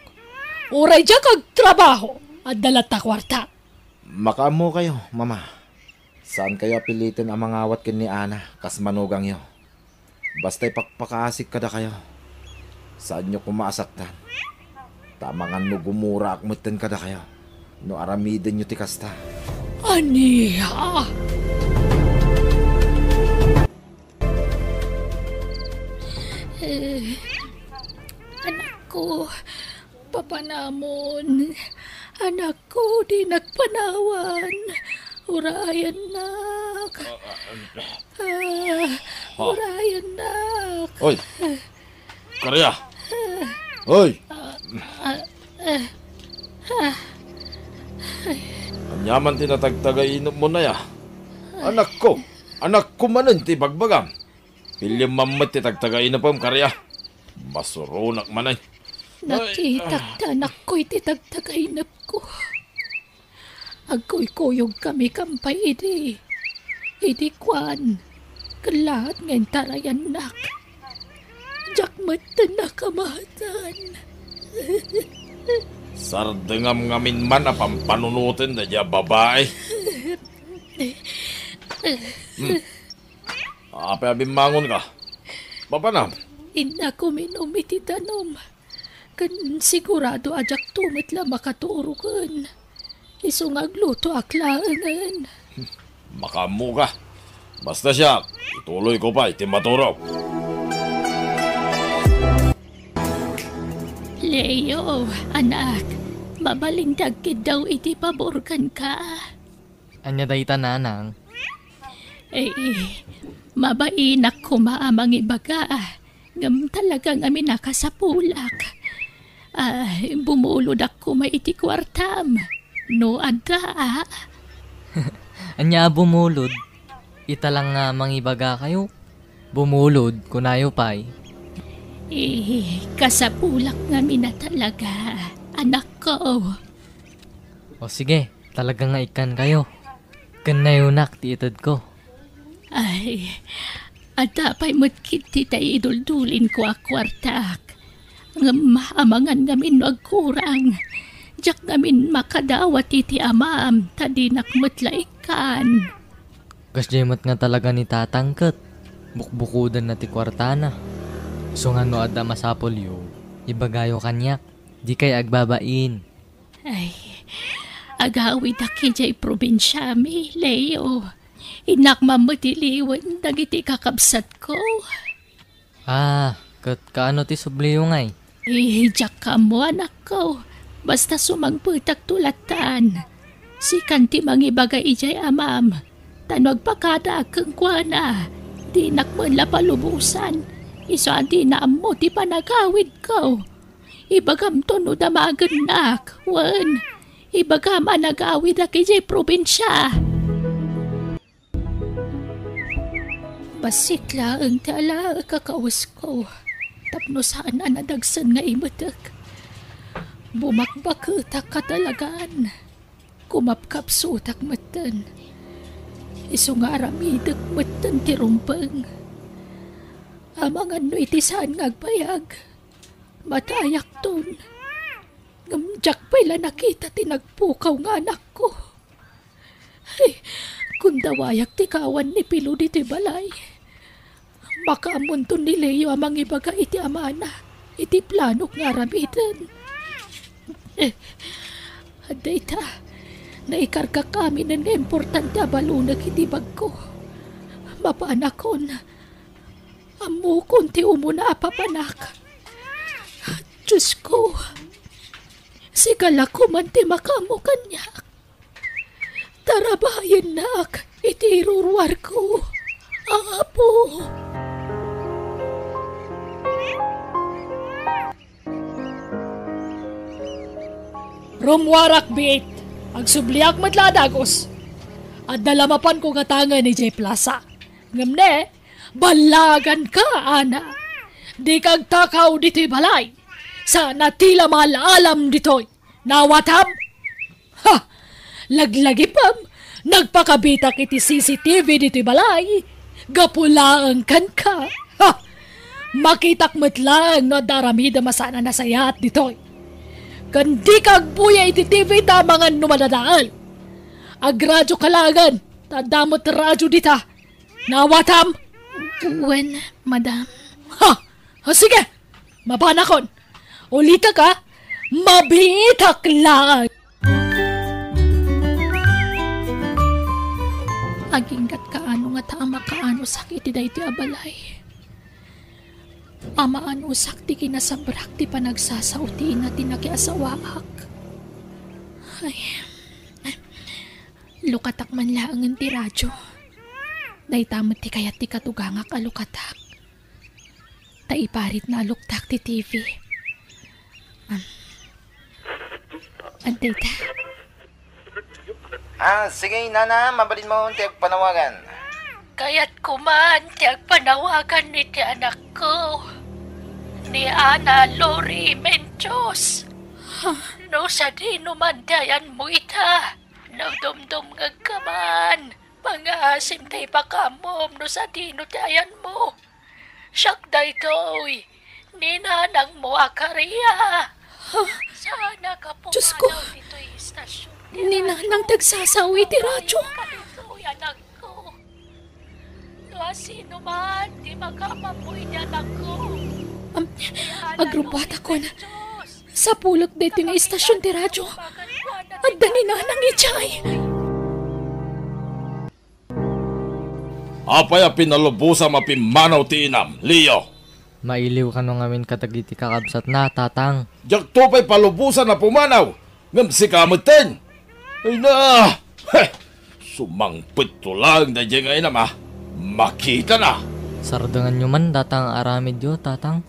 Uray dyak ag trabaho at dalat ta kwarta. Makaamo kayo, mama. Saan kayo pilitin ang mga awat kin ni Ana, kas manugang yo? Basta'y pakpakaasik kada kayo. Saan nyo kumasaktan? Tamangan no gumura akmutin kada kayo. No aramidin nyo ti kasta. Aniya! Anak ko, papanamon. Anak ko, di nagpanawan. Urayan nak. Urayan nak. Oy! Karya! Oy! Anyaman tinatagtagainom mo na ya. Anak ko manan ti bagbagam. Pilyam mamat ti tagtagainom pam karya. Masurunak manay. Nakitagta anak ko iti tagtagainap ko. Agoy kuyog kami kampay iti. Iti kwan. Kalahat ngayon tarayan nak. Jak matan na kamahatan. Sardengam ngamin man apampanunutin na dya babae. Ape-abimmangon ka. Papanam. Ina ko minom iti tanom. Kan sigurado ajak tumit la makaturugan. Isong agluto aklaangan. Makamu ka. Basta siya, ituloy ko pa iti maturo. Leo, anak, mabalintagkid daw iti paborkan ka. Anya dayta nanang. Mabainak ko maamang ibaga. Ngam talagang amin nakasapulak. Bumulod ako maiti kwartam. No adda. Anya bumulod. Ita lang nga mangibaga kayo. Bumulod kunayo pay. Kasapulak ngamin na talaga. Anak ko. O sige, talaga nga ikan kayo. Kanayunak ti itad ko. Atapay mo't kiti tayo iduldulin ko akwartak. Maamangan ngamin no agkurang. Diyak ngamin makadawat iti amam, tadinak mo't laikan. Kasjemot nga talaga ni tatangkat. Bukbukudan na ti kwartana. So nga no adda masapol yo, ibagayo kanyak. Di kay agbabain. Agawid aki jay probinsya mi, Leo. Inak mamatiliwan dagiti kakabsat ko. Kaano ti subliyo ngay? Diyak ka mo anak ko. Basta sumangputak tulatan. Si kanti mangibagay ijay amam. Tanog pakada akong kuana. Di nakmula palubusan. Isa di na mo ti panagawid ko. Ibagam to no damagan nak. Wan. Ibagam anagawid aki jay probinsya. Basikla ang tala kakawas ko. Tapno saan na nadagsan nga imatak. Bumakbakutak katalagan. Kumapkap sutak matan. Iso nga aramidak matan tirumpang. Amangan no iti saan ngagbayag. Matayak ton. Ngamjak pala nakita tinagpukaw nga anak ko. Kung dawayak ti kawan ni Pilo diti balay. Makaamunton ni Leo amang ibaga iti amana. Iti planok nga ramitan. Adayta, naikarka kami ng importante abalunag iti bag ko. Mapaanakon, Amo konti umuna apapanak. Diyos ko, sigala ko man ti makamo kanyak. Tarabayan nak, iti irurwar ko. Apo. Rumwarak bit, agsubliak matladagos. At dalamapan ko katanga ni J Plaza. Ngamne, balagan ka, ana. Di kag takaw dito'y balay. Sana tila malalam dito'y. Nawatam? Ha! Laglagipam, nagpakabita kiti CCTV dito'y balay. Gapulaan kan ka. Ha! Makitak matlang no daramida masana nasayat dito'y. Kandi kag buya iti TV tamangan numadadaan. Agradyo kalagan, tadamot radyo dita. Nawatam? When, madam. Ha! Sige, mapanakon. Ulita ka, mabitak lang. Aginggat kaano nga tama kaano sakit ti dayti abalay. Amaan usak ti kinasabrak ti panagsasautiin na tinakiasawaak. Ay, lukatak man laangan ti radyo. Daytamot ti kayat ti katugangak alukatak. Taiparit na aluktak ti TV. Antay ta. Sige, Nana, mabalin mo ang panawagan. Kaya't kuman, tiyag panawagan ni ti anak ko. Ni Ana Lori Menchos. No sa di numandayan mo ita. No dumdum ngagkaman. Pangasim tay pakamom no sa di nudayan mo. Siyak da ito'y. Ninanang mo akariya. Sana ka Diyos ko. pumanaw dito'y istasyon. Ninanang tagsasawi ti radyo. Kalito'y anak ko. No sino man, di makapapoy ni anak ko. Agrubata ko na. Sa pulot dito nga istasyon ti radyo. At dani na nang ichay. Apay a pinalubusa mapimanaw ti inam, Leo. Mailiw ka nung ngamin katagiti kakabsat na, tatang. Jak to pa'y palubusan na pumanaw. Ngam si kamutin. Ay na! Heh! Sumangpit to lang na dyan ngayon ama. Makita na! Sardangan nyo man, tatang aramid yo, tatang.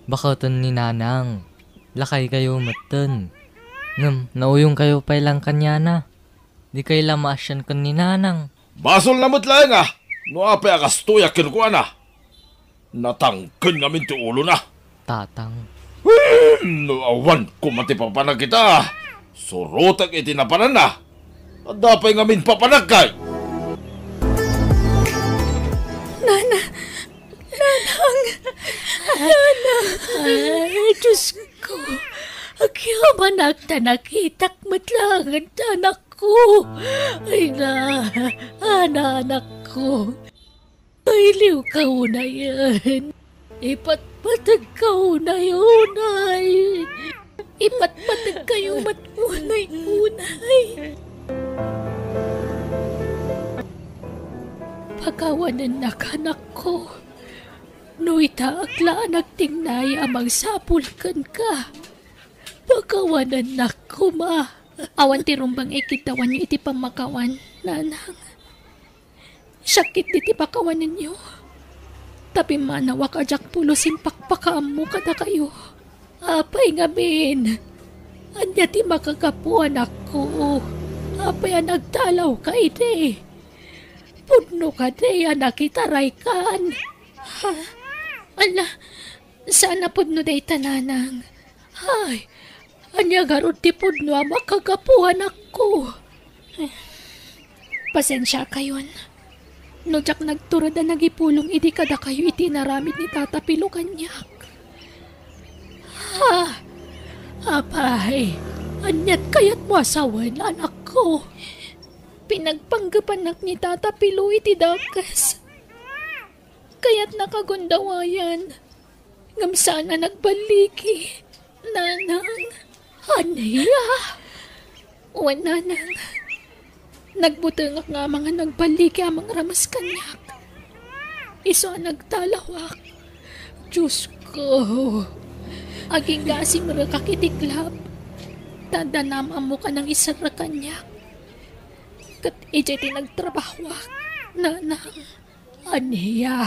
Bakatan ni nanang. Lakay kayo matan. Ngam, nauyong kayo pa ilang kanya na. Di kayo lamasyan kan ni nanang. Basol namot lang ah. No apay akastuya kinukuha na. Natangkin ngamin ti ulo na. Tatang. No awan kumati papanag kita. Surutag itinapanan na. At dapay ngamin papanag kay. Ay, Diyos ko. Agyaman agta nakitak matlangan ta anak ko. Ay na, anak ko. Ay, liw ka na yan. Ipatpatag ka unay-unay. Ipatpatag kayo matunay-unay. Pagawanan na kanak ko. No itaakla nagtingnay amang sapulkan ka. Pagawanan na ko, ma. Awan ti rumbang ikitawan niyo iti pamakawan, nanang. Sakit iti pakawan ninyo. Tapi manawa ka jak pulo simpakpakaam mo kada kayo. Apay ngamin. Anya ti makakapuan ako. Apay ang nagtalaw ka iti. Pudno ka di nakitaray kan. Ha? Ala, sana pudno day tananang. Ay, anya garot ti pudno ang makakapuan ako. Pasensya kayon. No jak nagturad na nagipulong idi kada kayo iti naramid ni Tata Pilo kanyak. Ha? Apay, anyat kayat mo asawan anak ko. Pinagpanggapanak ni Tata Pilo iti dakas. Kaya't nakagundawayan. Ngam sana nagbaliki. Nanang. Aniya? O nanang. Nagbutangak nga mga nagbaliki amang ramas kanyak. iso ang nagtalawak. Diyos ko. Aging gasi mo kakitiklap. Tadanam mo ka ng isang kanyak. Kat ijay tinagtrabahwak. Nanang. Aniya.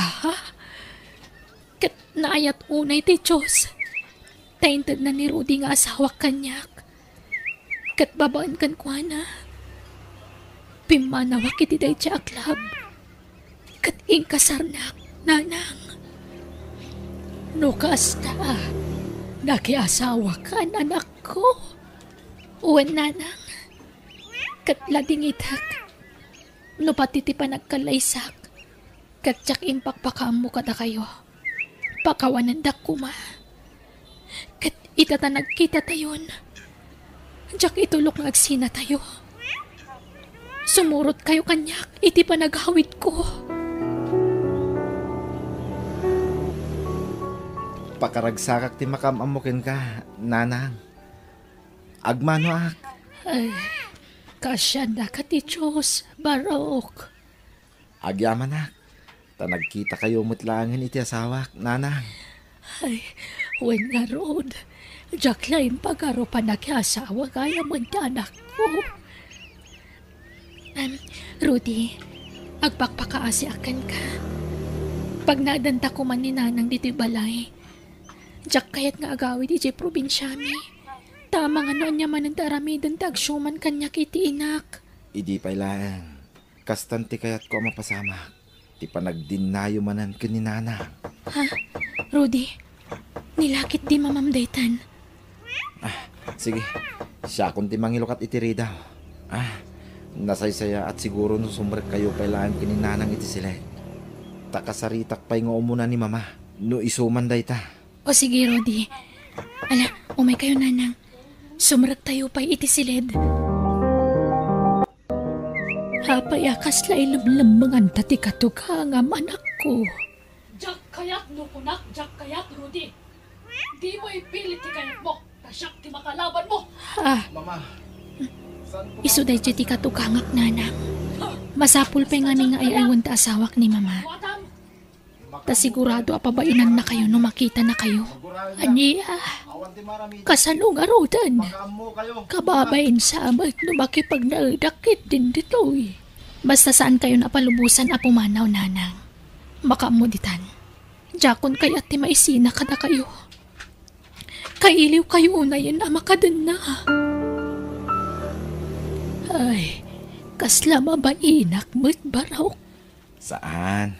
Kat naayat unay ti Diyos. Taintad na ni Rudy nga asawak kanyak. Kat babaan kan kwa na. Pimanawak iti day siya aklab. Kat ingkasarnak, nanang. Nukas na. Nakiasawa ka, anak ko. Uwan, nanang. Kat lading itak. No pati ti panagkalaysak. Kat tsak impakpakam mo kada kayo. Pakawanan da kuma. Kat itatanag kita tayon. Tsak itulok nga agsina tayo. Sumurot kayo kanyak, iti pa naghawid ko. Pakaragsakak ti makamamukin ka, nanang. Agmano ak. Ay, kasya na ka ti Diyos, Barok. Agyaman ak. Nagkita kayo mutlangin iti asawak, nanang. Ay, wen nga road. Diyak laing pagaro pa nakiasawa kaya mo anak ko. Rudy, agpakpakaasi akan ka. Pag nadanta ko man ni nanang dito'y balay, diyak kayat nga agawid iti probinsyami. Tama nga noon niya man ang daramidan tagsyuman kanya kiti inak. Idi pa'y laeng. Kastanti kayat ko mapasama. Ti panagdinayo manan ka ni nanang. Ha? Rudy, nilakit di mamamdaytan. Sige, siya kung ti mangilukat itiri daw. Nasaysaya at siguro no sumrek kayo pailaan kininanang iti sila. Takasaritak pa'y nga umuna ni mama. No isuman day ta. O sige, Rudy. Ala, umay kayo nanang. Sumrek tayo pa'y iti silid. Hapayakas la ilamlamangan tati katugangam anak ko. Jak kayat no kunak, jak kayat Rudy. Di mo ipilit ti kayat mo. Tasyak ti makalaban mo. Mama, Isu day ti katugangak nanang. Masapul pa nga ni nga ay aywan ta asawak ni mama. Watam, Ta sigurado apabainan na kayo no makita na kayo. Aniya, kasano nga rodan. Kababain sa amat no makipag naidakit din dito eh. Basta saan kayo napalubusan apumanaw nanang. Makamuditan. Jakon kaya ti maisina kada kayo. Kailiw kayo na yan na makadan na. Ay, kasla mabainak mo't Barok. saan?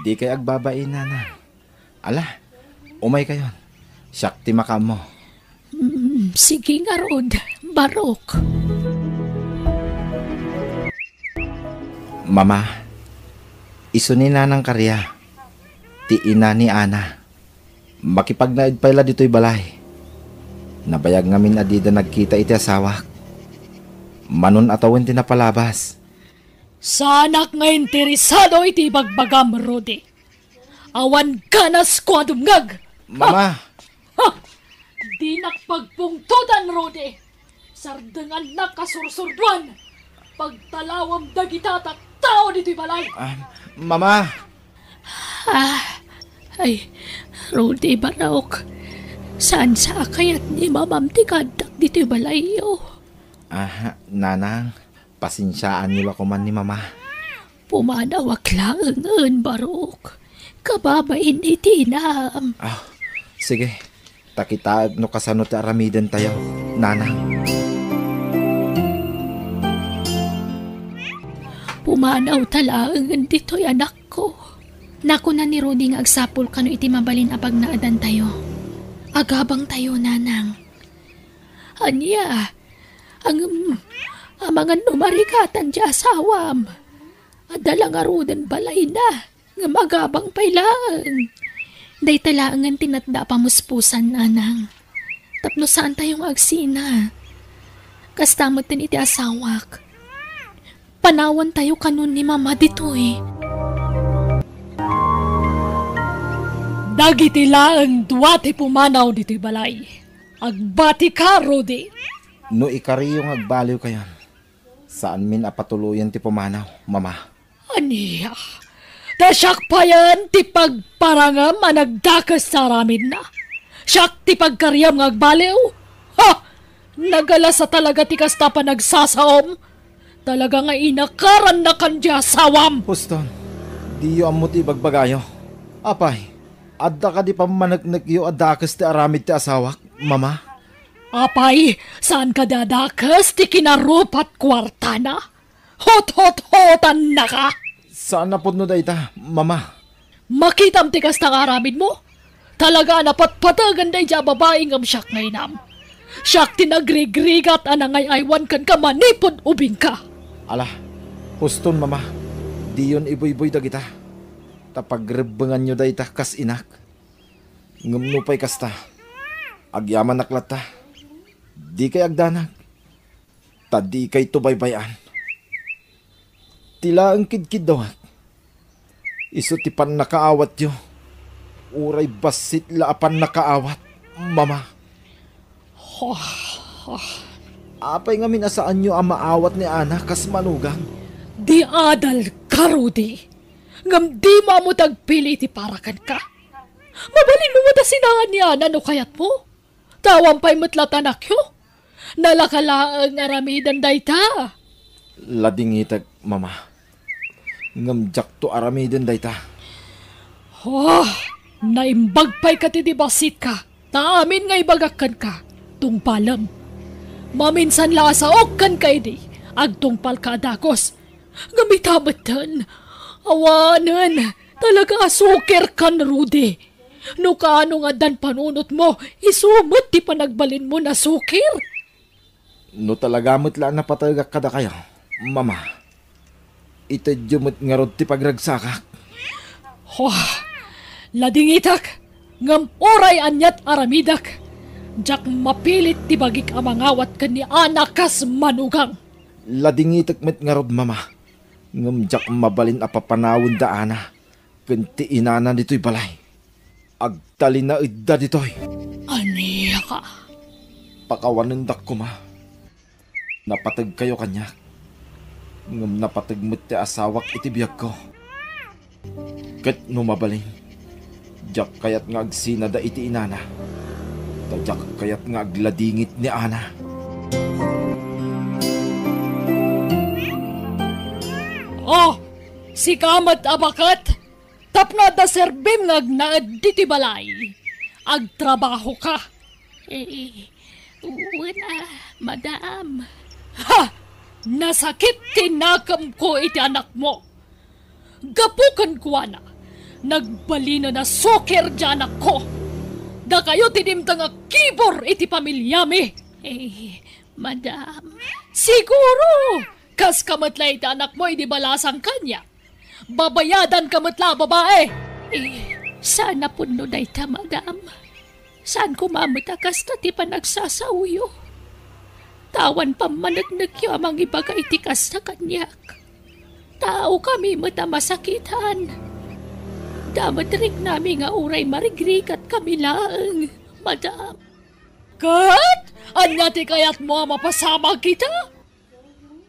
Di kay agbabain nanang. Ala, umay kayon. Siyak ti makam mo. Sige nga rod, Barok. Mama, iso ni nanang karya. Ti ina ni Ana. Makipagnaid pala dito'y balay. Nabayag ngamin adida nagkita iti asawak. Manon atawin ti napalabas. sanak nga interesado iti bagbagam Rudy. Awan ka na skwadumngag. Mama, Ha! Di nakpagpungtudan, Rudy. Sardangan na kasursurduan. Pagtalawam dagitatak tao dito'y balay. Mama, Ay, Rudy Barok. Saan sa kayat ni mamam tikadak dito'y balayo? nanang, pasinsyaan niyo ako man ni mama. Pumanawak laangan, Barok. Kababain iti nam. Sige, takitaag no kasano ti aramiden tayo, nanang. Pumanaw talaangan dito'y anak ko. Naku na ni Rudy nga agsapol kano iti mabalin apag naadan tayo. Agabang tayo, nanang. Anya, ang mga numarikatan di asawam. Adala nga rudan balay na, nga magabang pailaan. Day talaangan tinatda pamuspusan, nanang. Tapno saan tayong agsina. Kastamot din iti asawak. Panawan tayo kanon ni mama dito eh. Dagiti laang duwati pumanaw dito'y balay. Agbati ka, Rudy. No ikariyong agbaliw kayon. Saan min apatuluyan ti pumanaw, mama? Aniya, Siyak pa yan, ti pagparangam anagdakas sa ramin na. Siyak ti pagkaryam ngagbaliw. Ha! Nagala sa talaga ti kasta pa nagsasaom. Talaga nga inakaran na kanya sawam. Huston, di yu ammo ti bagbagayo. Apay, adda ka di pa managnak yu adakas ti aramid ti asawak, mama? Apay, saan ka dadakas ti kinarupat kwarta na? Hot-hot-hotan na ka! Saan na no dayta, mama? Makitam ti kastang aramid mo. Talaga napatpatagan day dya babaeng am siyak ngaynam. Siyak tinagrigrigat anangay aywan kan ka manipod ubing ka. Ala, huston mama, di yun iboy-boy da kita. Tapagrebangan nyo da ita kas inak. Ngumnupay kasta, agyaman naklata. Di kay agdanag, tadi kay tubaybayan. Tila ang kidkid daw. Iso tipan nakaawat yo. Uray basit laapan nakaawat, mama. Apay nga minasaan nyo ang maawat ni Ana kas manugang. Di adal ka, Rudy. Ngam di mo tagpili ti parakan ka. Mabalin mo da sinangan ni Ana no kayat mo. Tawang pa'y mutlatanak yo. Nalakalaang aramidan dayta. Lading itag, mama. Ngam jak to aramidin dayta. Naimbag pa'y ka ti basit ka. Naamin nga ibagakan ka. Tungpalam. Maminsan lasaok kan kay di. Agtungpal ka adakos. Gamitamatan. Awanan. Talaga suker kan, Rudy. No kaano nga dan panunot mo, isumot ti panagbalin mo na suker. No talaga mutla na patagak kada kayo, mama. Itadyumot nga rod ti pagragsakak. Lading itak. Ngam oray anyat aramidak. Jak mapilit ti bagik amangawat kan ni anakas manugang. Lading itak met nga rod, mama. Ngam jak mabalin apapanawon da ana. Kunti inana dito'y balay. Agtalin na idda dito'y. Aniya ka? Pakawanan dak ko, ma. Napatag kayo kanya. Ngam napatag mo't ti asawak itibiyag ko. Kat no mabalin. Jak kayat nga agsina da iti inana. Tadyak kayat nga agladingit ni Ana. Si kamat abakat. Tapno da serbim nga agnaad diti balay. Agtrabaho ka. Wala, madam. Nasakit tinakam ko iti anak mo. Gapukan ko na. Nagbalino na soker dyan anak ko. Da kayo tinimtang nga kibor iti pamilyami. Madam. Siguro, kas kamatla iti anak mo iti balasang kanya. Babayadan kamatla babae. Sana puno na ita, madam. Saan kumamatakas na ti panagsasawyo? Tawan pamanagnagyo amang ibaga itikas na kanyak. Tao kami matamasakitan. Damat rin namin nga uray marigrigat kami lang, madam. Kat? Anya ti kayat mo mapasama kita?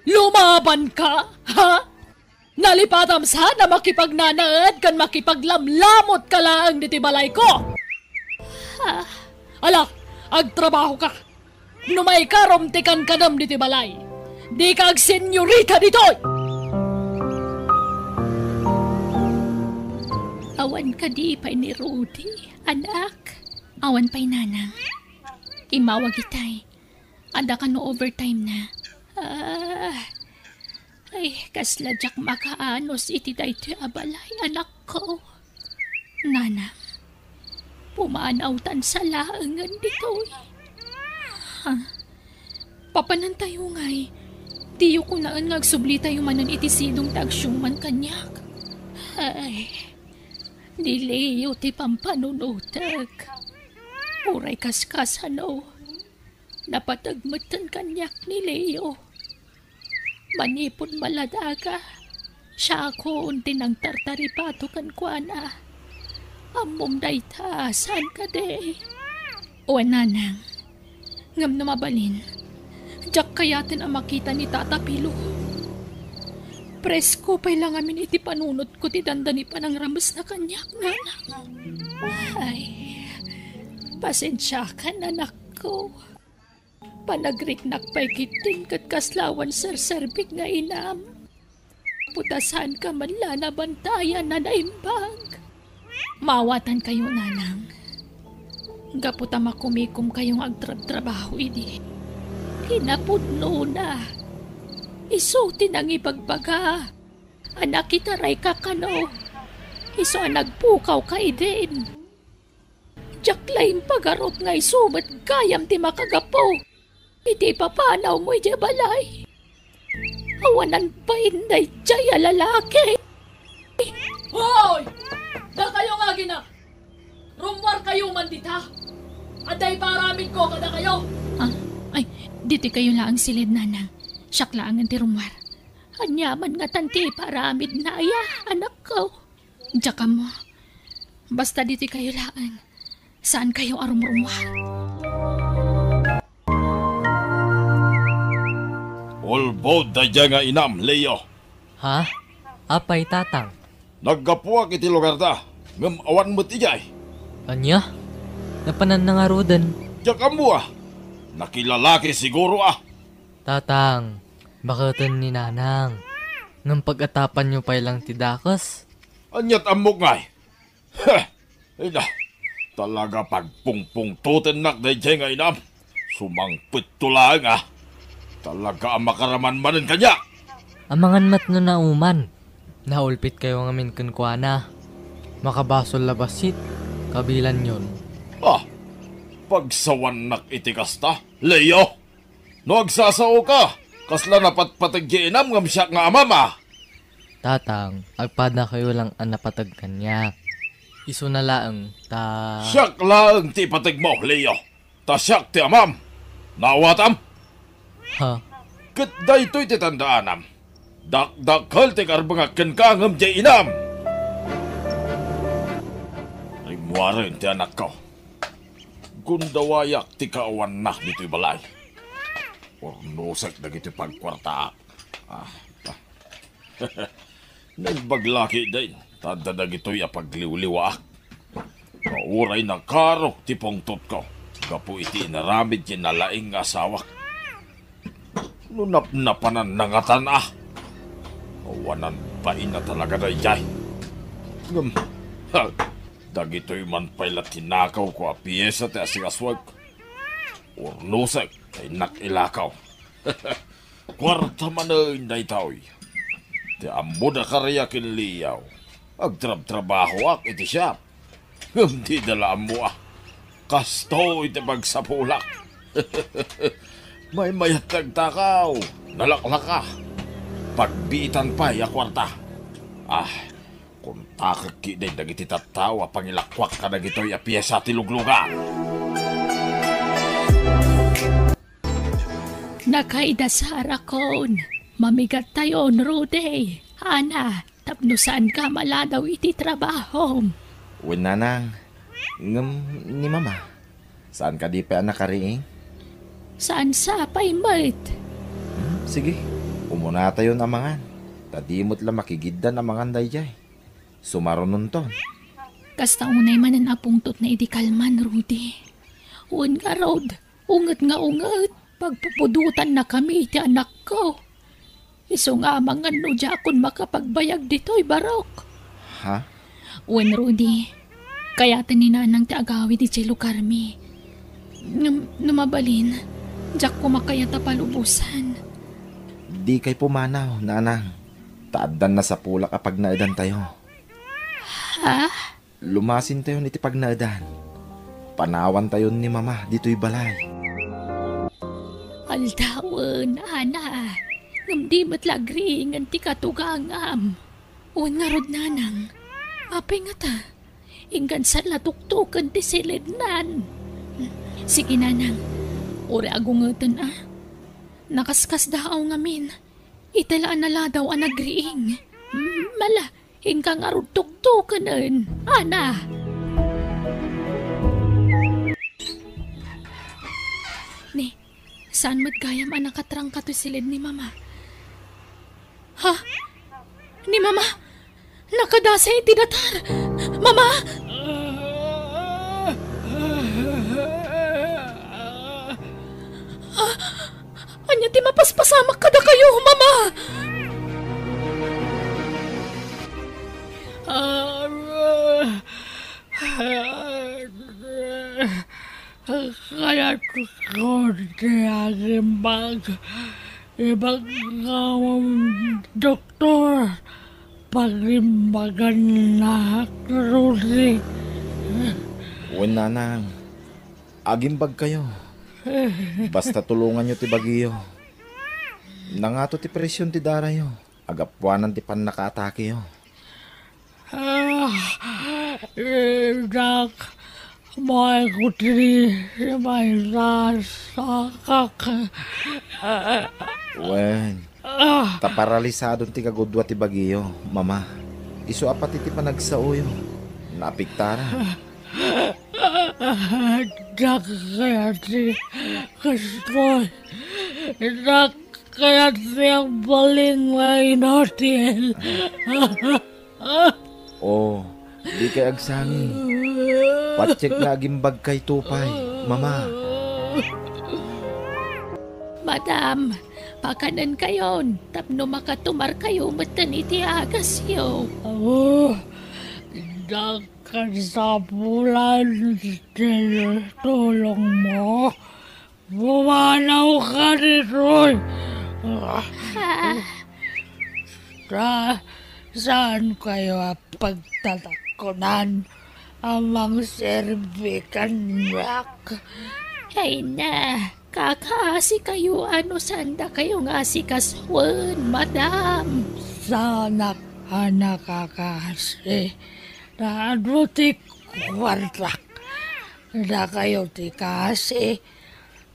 Lumaban ka, ha? Nalipatam sana makipagnanaad kan makipaglamlamot ka lang diti balay ko. Ala, agtrabaho ka. Numay karom tikan kanam diti balay. Di ka agsenyorita ditoy. Awan ka di pa'y ni Rudy, anak. Awan pa'y nanang. Imawag itay. Ada ka no overtime na. Ay, kasladyak makaanos iti dayto abalay, anak ko. Nana. Pumanawtan sa laangan dito. Papanan tayo ngay. Diyo ko naan ngagsubli tayo manan iti sidong tagsyuman kanyak. Ay, nileyo ti pampanunutag. Uray kaskasano. Napatagmatan kanyak ni Leo. Manipon maladaga. Siya ako unti ng tartaripato kan kuana. Amom dayta, saan ka de? O nanang. Ngam na mabalin. Diyak kayatin ang makita ni Tata Pilo. Presko pa'y lang amin iti panunot ko ti dandani pa ng rambas na kanyak, nanang. Ay, pasensya ka, anak ko. Panagriknak pa'y kitin kat kaslawan serserbik nga inam. Putasan ka man lanabantayan na naimbag. Mawatan kayo, nanang. Gaputa makumikom kayong agtrabaho idi. Kinapudno na. Isuti nang ibagbaga. Anak kita ray kakano. Iso ang nagpukaw ka idin. Jaklain pagarot nga isumat gayam ti makagapo. Iti papanaw mo iti balay. Awanan pa inday jaya lalaki. Hoy! Da kayo nga gina! Rumwar kayo man dita! Aday paramid ko kada kayo! Ay, diti kayo laang silid, nanang. Siyak laang ang tirumwar. Anyaman nga tanti paramid na aya, anak ko. Diyak ka mo. Basta diti kayo laang. Saan kayo arumrumwar? Ulbod da dya nga inam, Leo. Ha? Apay tatang? Naggapuak iti lugar da. Ngam awan mo tijay. Anya? Napanan na nga rodan. Diyak mo Nakilalaki siguro Tatang, bakatan ni nanang. Ngam pag-atapan nyo pa ilang tidakas. Anyat amok ngay. Ina, talaga pagpungpung tuten nak da dya nga inam. Sumangpit tulang Talaga ang makaraman manin kanya. Amangan mat no na uman. Naulpit kayo ngamin kunkwana. Makabasol labasit. Kabilan yun. Pagsawan nak itikas ta, Leo. No agsasao ka. Kasla napat pataggiinam ngam siya nga amama. Tatang, agpada kayo lang ang napatag kanya. Iso na laang, Siyak lang ti patag mo, Leo. Ta siyak ti amam. Nawatam. Ha? Kat daytoy ti tandaanam. Dakdakal ti karbangakan ka ngam jay inam. Ay muwarin ti anak ko. Gundawayak ti kaawan na dito'y balay. Ornosek na gito'y pagkwarta. Nagbaglaki din. Tada na gito'y apagliwliwaak. Kauray ng karo ti pongtot ko. Kapu iti inaramid kinalaing asawak. Nunap-napanan nangatan Awanan pa ina talaga na jay. Dagito'y man pa'y tinakaw ko a piyesa ti asigaswag. Ornosek ay nakilakaw. Kwarta man ay naytaoy. Ti ambo na karaya kinliyaw. Agtrab-trabaho ak iti siyap. Hindi dala mo Kasto iti pagsapulak. May mayat nagtakaw. Nalaklaka. Pagbiitan pa ya kwarta. Kung takag kiday nagiti tattawa pangilakwak ka nagito'y apiyesa ti luglugan. Nakaidasara kon. Mamigat tayon, Rudy. Ana, tapno saan ka maladaw iti trabaho? Uwin nanang. Ngam ni mama. Saan ka di pa nakariing? Saan sa pay mait? Sige. Umuna tayo amangan. Tadimot lang makigiddan amangan dayjay. Sumaro nun ton. Kasta unay manan apungtot na idikalman, Rudy. Un nga Rod, unget nga unget. Pagpupudutan na kami iti anak ko. Iso nga mga nudya akong makapagbayag dito'y barok. Ha? Uwan, Rudy. Kaya taninanang ti agawid iti lugar mi. Numabalin, jak kumakayata palubusan. Di kay pumanaw, nanang. Taadan na sa pula kapag naadan tayo. Ha? Lumasin tayo iti pag naadan. Panawan tayo ni mama dito'y balay. Aldawan, ana. Ngamdi matlagring ang ti katugangam. Uwan nga rod, nanang. Apay nga ta. Inggan sa latuktukan ti silidnan. Sige, nanang. Uri agungatan Nakaskas daaw ngamin. Italaan na ladaw ang nagriing. Mala, ingkang arud tuktukanan. Ana. Ni, saan matgayam ang nakatrang ka to silid ni mama? Ha? Ni mama, nakadasay ti datar. Mama! Anya ti mapaspasamak kada kayo, mama! Kaya ko tinagimbag ibang doktor pagimbagan na Rudy. Wala nang. Agimbag kayo. Basta tulungan nyo ti Baguio. Nangato ti presyon ti darayo. Agapwanan ti pan nakaatake yo. Dak, may kutri, may rasakak. Wen, taparalisado ti kagudwa ti Baguio, mama. Isu apat iti panagsauyo. Napiktara. Dak kaya ti kastroy. Dak kaya ti ang baling may notil. Oh, di kay agsangi. Patsek na agimbag kay tupay, mama. Madam, pakanan kayon. Tapno makatumar kayo matan iti agas yo. Dakan sa bulan tulong mo. Bumanaw ka nito. Saan kayo pagtatakunan amang serbikan yak? Ay na, kakaasi kayo ano sanda kayo nga si kaswan, madam. Sana ka nakakasi na ano ti kwartak na kayo ti kasi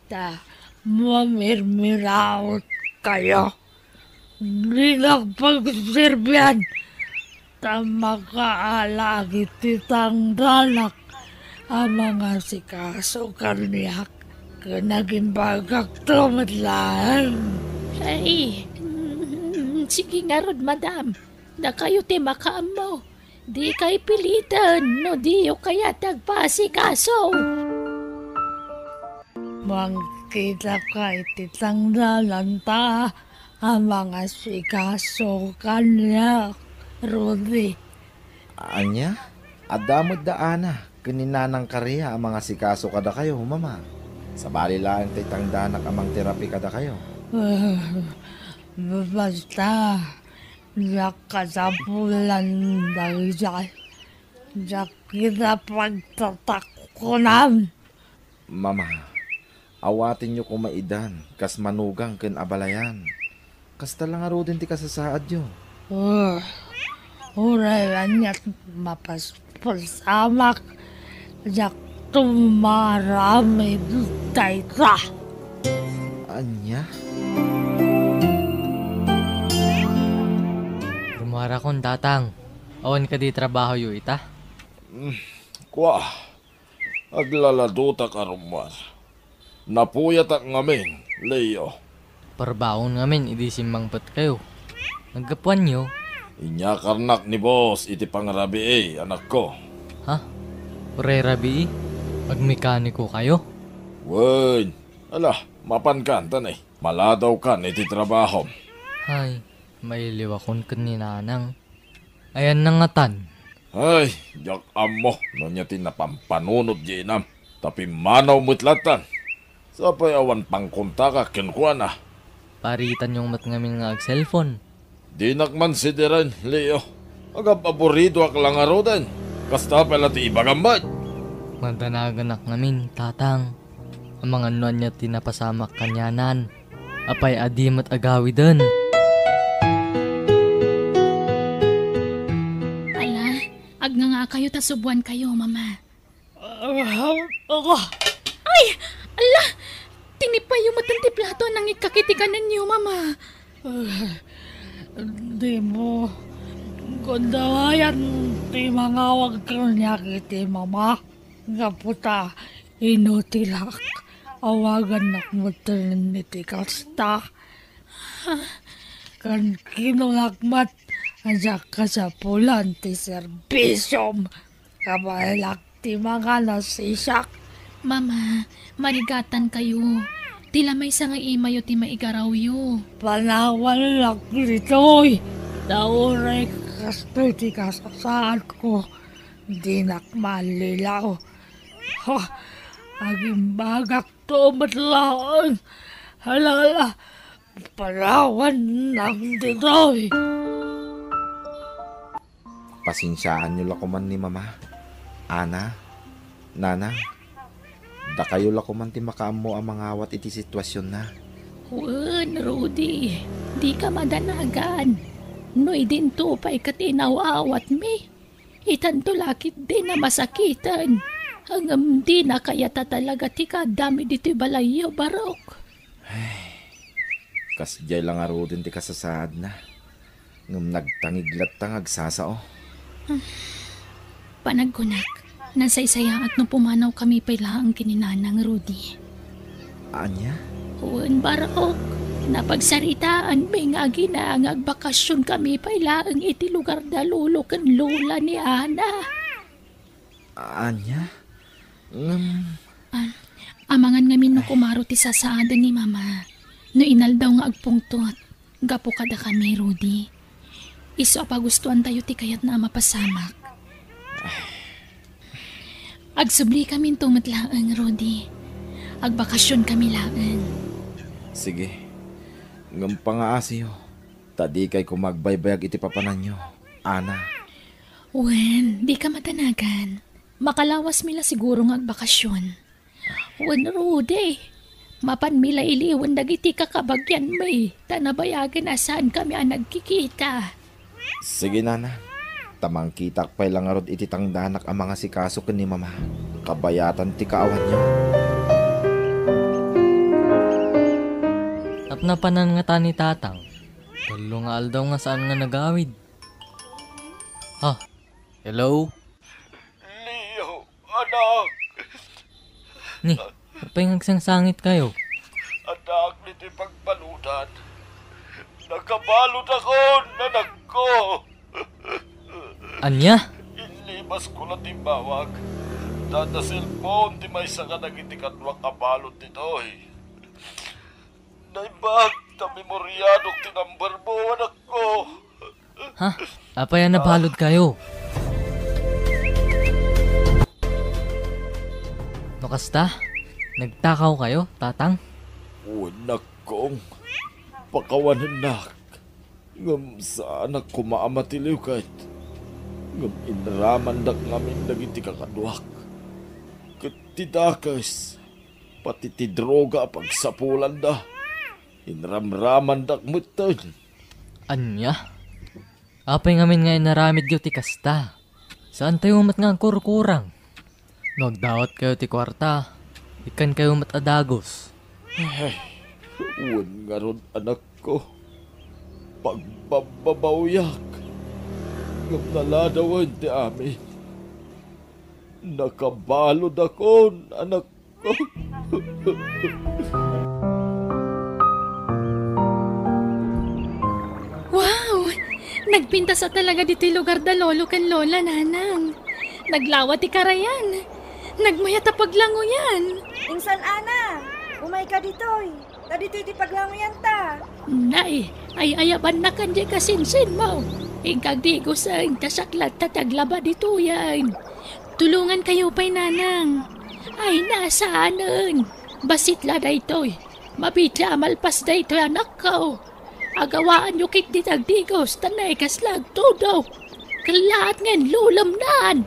na mamirmiraot kayo. Hindi nagpagserbian na makaalagi titang danak ang mga sikaso kaniyak naging bagak tumatlaan. Ay, sige nga rod, madam. Na kayo ti makaamo. Di kay pilitan, no di yo kaya tagpasikaso. Mangkita ka ititang dalan ta ang mga sikaso kaniyak, Rudy. Anya? Adamod da ana. Kininanang kariya ang mga sikaso kada kayo, mama. Sa bali lang ti tangdanak amang terapi kada kayo. Basta, nakasapulan dahil dyan. Diyan kita pagtatakunan. Mama, awatin nyo kumaidan, kas manugang ken abalayan. Kasta lang aro din ti kasasaad yo. Urayan niya't mapaspasamak. Diyan tumarami dutay ka. Anya? Rumara kon tatang. Awan ka di trabaho yu ita. Kwa, aglaladuta ka rumar. Napuyat ang ngamin, Leo. Parbaon ngamin, idi simbangpat kayo. Nagkapuan nyo. Inya karnak ni boss, iti pangrabi anak ko. Ha? Ure rabi, pagmekaniko kayo? Wen, ala, mapan kan tanay. Maladaw kan iti trabaho. Hay, may liwakon ka ni nanang. Ayan na nga tan. Ay, jak amo, nonya tinapampanunod jinam. Tapi manaw mutlatan. Sapay awan pangkunta ka kinkuha na. Paritan yung mat ngamin nga ag-cellphone. Di nakmansideran, Leo. Agap aburido ak lang arodan. Kasta pala ti ibagambay. Madanagan ngamin, tatang. Ang mga nuan niya tinapasamak kanyanan. Apay adim at agawi din. Ala, ag nga kayo tasubuan kayo, mama. Ay! Ala! Tinipay yung matang plato nang ikakitikanan niyo, mama. Di mo kundawayan ti mga wag kanya kiti mama. Nga puta, inutilak. Awagan nakmutan ni ti kasta. Kan kinulakmat Andiyak ka sa pulan ti serbisyom. Kabalak ti mga nasisak. Mama, marigatan kayo. Tila may nga imayo ti maigaraw yo. Panawan lang dito'y. Nauray kastoy ti kasasaan ko. Di nakmalilaw. Ha, aging bagak to matlaan. Halala, panawan lang dito'y. Pasensyahan niyo lakuman ni Mama. Ana, Nana, da kayo lakuman ti makaamo ang mga awat iti sitwasyon na. Wen, Rudy, di ka madanagan. Noy din to pa ikatinaw-awat mi. Itan to lakit din na masakitan. Hanggang di na kaya talaga ti kadami dito'y balayo, Barok. Kasjay lang aro din ti kasasad na. Ngam nagtangiglat tangag sasao. Panagkunak, nasaysaya at no pumanaw kami pala ang kininanang Rudy. Anya? Wen, Barok, napagsaritaan may nga ginangag bakasyon kami pala ang iti lugar da lulo kan lula ni Ana. Anya? Amangan ngamin no kumaro ti sasaada ni Mama. No inaldaw nga agpungtot, gapo kada kami, Rudy. Iso apagustuhan tayo ti kayat na mapasamak. Agsubli kami tumatlaang, Rudy. Agbakasyon kami laan. Sige. Ngam pangaasiyo. Tadi kay kumagbaybayag iti papanan nyo. Ana. Wen, di ka matanagan. Makalawas mila siguro nga agbakasyon. Wen, Rudy, mapan mila iliwan dagiti kakabagyan may. Tanabayagan asaan kami ang nagkikita. Sige, Nana. Tamang kitak pa'y lang arod iti tangdanak ang mga sikaso ni Mama. Kabayatan ti kaawan nyo. Napnapanan nga ta ni Tatang. Tulo nga aldaw nga saan nga nagawid. Ha? Hello? Leo, anak. Ni, napahingagsang sangit kayo. Anak, niti pagbalutan. Nakabalot ako, nanak ko. Anya? Inlimas ko na timbawag. Dada cellphone, di may saka nagitikat wak kabalot nito eh. Naibag, ta memoryadok tinambar mo, anak ko. Ha? Apay na balod kayo. No kasta? Nagtakaw kayo, Tatang? Anak kong, pakawanan nak. Ngam sa anak ko maamatiliw kahit. Ngam inraman dak namin dagiti kakadwak. Katidakas, pati ti droga pagsapulan da. Inramraman dak mutan. Anya? Apay ngamin nga inaramid yo ti kasta. Saan tayo mat nga ang kurkurang? Nagdawat kayo ti kwarta. Ikan kayo matadagos. Uwan nga ron anak ko. Pagbabawyak. Ngam naladawan ti amin. Nakabalod ako, anak ko. Wow! Nagpinta sa talaga dito lugar da lolo kan lola, Nanang. Naglawa ti karayan. Nagmayata paglango yan. Insan Ana, umay ka ditoy. Dito iti paglangoyan ta. Nay, ay ayaban na kan di kasinsin mo. Ingkag di ko sa tasaklat tataglaba dito yan. Tulungan kayo pa'y, Nanang. Ay nasaanan. Basit la da ito'y. Mabitla malpas da ito'y anak ko. Agawaan nyo kit di tagdigos tanay kaslag todo. Kalaat ngan lulam naan.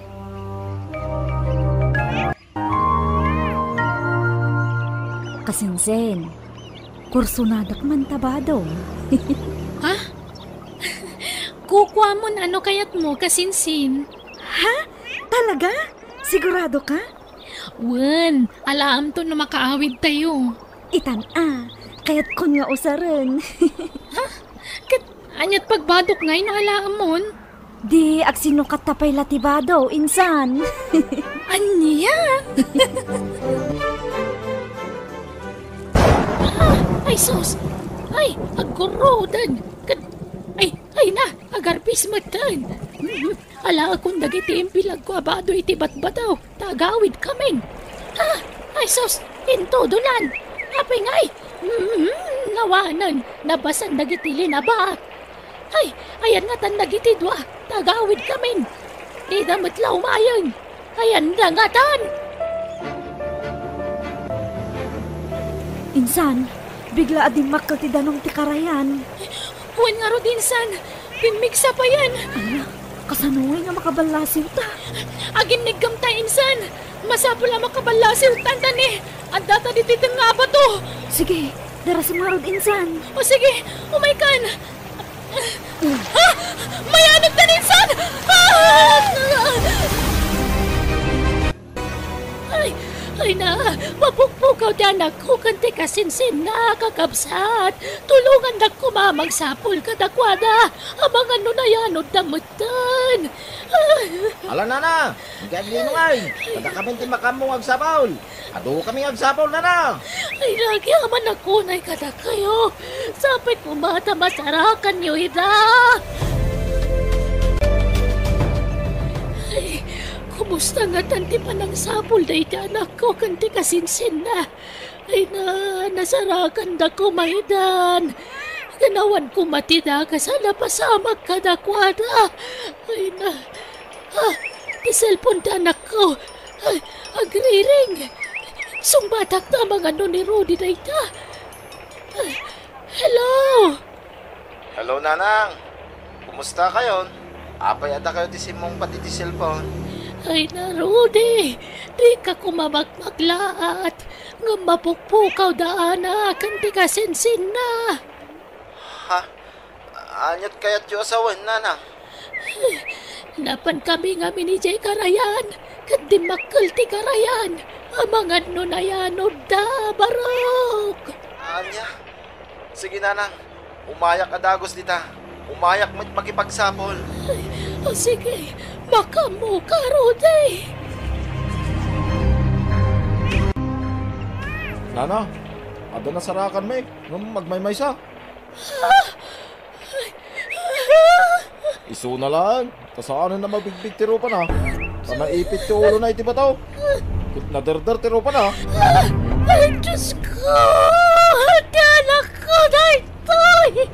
Kasinsen, kursunadak man tabado. Ha? Kukwa mo na ano kayat mo, kasinsin. Ha? Talaga? Sigurado ka? Wen, alam to na makaawid tayo. Itan kaya't kun nga usaran. Anyat pagbadok ngay na alam mon. Di, aksino katapay latibado, insan. Anya? Ay sus! Ay, agkurodan! Ay, Ay na, agarpis matan. Ala akong dagiti impilag ko abado iti batbataw. Tagawid kaming. Ha? Ay sus, into dulan. Apay ngay. Nawanan, nabasan dagiti linabak. Ay, ayan nga tan dagiti dwa. Tagawid kaming. Di damat laumayan. Ayan na nga tan. Insan, bigla ading makal ti danong ti karayan. Huwag nga rodinsan. Pimigsa pa yan. Ala, kasanuay nga makabalasiw ta. Agin nigam ta insan. Masapo lang makabalasiw tandan eh. Ang data dito nga ba to? Sige, dara si Marod insan. O sige, umay-kan. Ha? May anak na insan! Ay na, mapukpukaw di anak ko kanti kasinsin na kakabsat. Tulungan na kumamang sapol kadakwada. Amang ano na yanod na mutan. Ala nana, hindi mo ngay. Kada kami ti makamong agsapaul. Ado kami agsapaul nana. Ay nagyaman ako na kada kayo. Sapay kumata masarakan niyo ida. Ay, kumusta nga tanti pa ng sapol na iti anak ko kanti kasinsin na. Ay na, nasarakan na kumaidan. Ganawan ko matida ka sana pasamag kadakwada. Ay na, iselpon ta anak ko. Ay, agriring. Sumbatak na mga ano ni Rudy na ita. Hello? Hello nanang. Kumusta kayo? Apay ada kayo ti simong pati ti cellphone. Ay na, Rudy. Di ka kumamagmaglaat. Nga mapukpukaw daana. Kanti ka sensin na. Ha? Anyot kayat yung asawan nanang. Napan kami nga ni Jay Karayan. Kandi makal ti Karayan. Amangan no na yanod da, barok. Anya? Sige nanang. Umayak adagos dita. Umayak mo't makipagsapol. O sige, makamu ka, Rudy. Nana, ado na sarakan may. Nung magmaymay siya. Isu na lang. Kasaan na mabigbig tiro pa na. Panaipit ti ulo na iti bataw. Kut na dardar tiro pa na. Ay, Diyos ko! Anak ko na ito'y!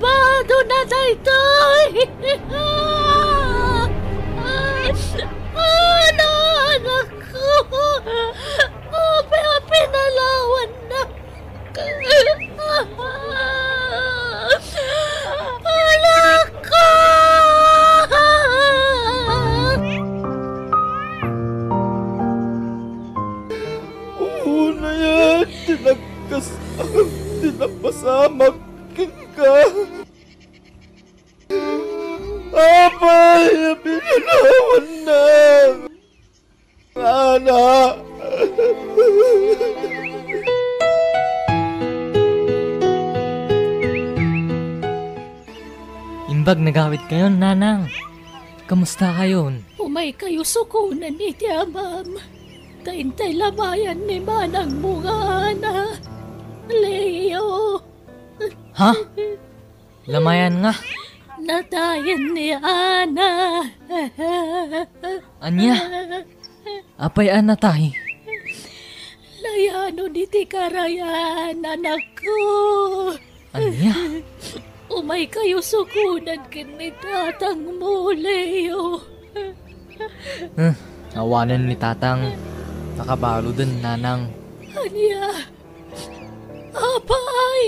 Bado na na ito'y! Anak ko! Pinalawan na! Anak ko! Una yan, tinapasamag ka. Apay, pinalawan na. Anak. Imbag nagawit kayo, nanang. Kamusta kayon? Umay kayo sukunan ni Tiamam. Kaintay labayan ni Manang Mungana. Leo. Ha? Lamayan nga. Natayan ni Ana. Anya? Apay ana tahi? Layano ni Tikarayan, anak ko. Anya? Umay kayo sukunan kini tatang mo, Leo. Awanan ni tatang. Nakabalo din, nanang. Anya? Apay!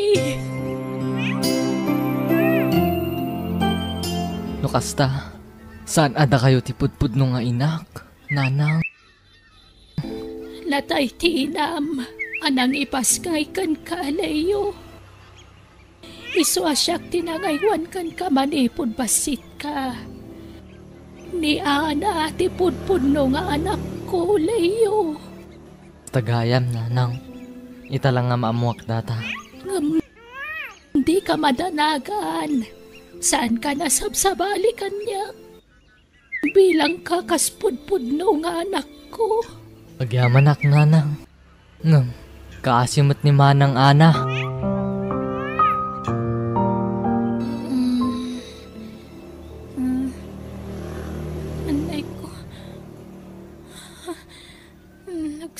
Nukasta, saan ada kayo tipudpud nung nga inak, nanang? Natay tinam, anang ipaskay kan ka, Leo. Isu asyak tinangaywan kan ka manipod basit ka. Ni Ana tipudpud no nga anak ko, Leo. Tagayam, nanang. Ita lang nga maamuak data. Hindi ka madanagan. Saan ka nasabsabalikan niya? Bilang kakaspudpud no nga anak ko. Pagyaman ak, nanang. Ngam, kaasimot ni Manang Ana.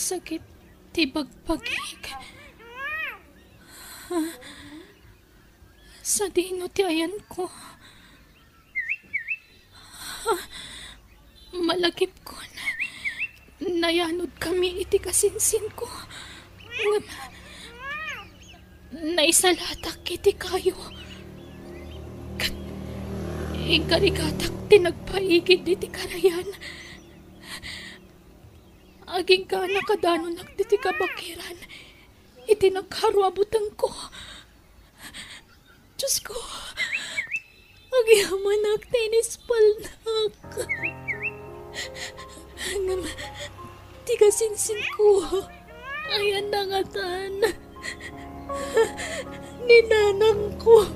nagsakit ti bagpagik. Sa dino ti ayan ko. Malagip ko na nayanod kami iti kasinsin ko. Naisalatak iti kayo. Kat ingkarigatak tinagpaigid iti karayan. Aging ka nakadano nagditi kabakiran. Iti nagkaruabutang ko. Diyos ko, agyaman nagtinis palnak. Hanggang tigasinsin ko. Ayan na nga tan. Ninanang ko.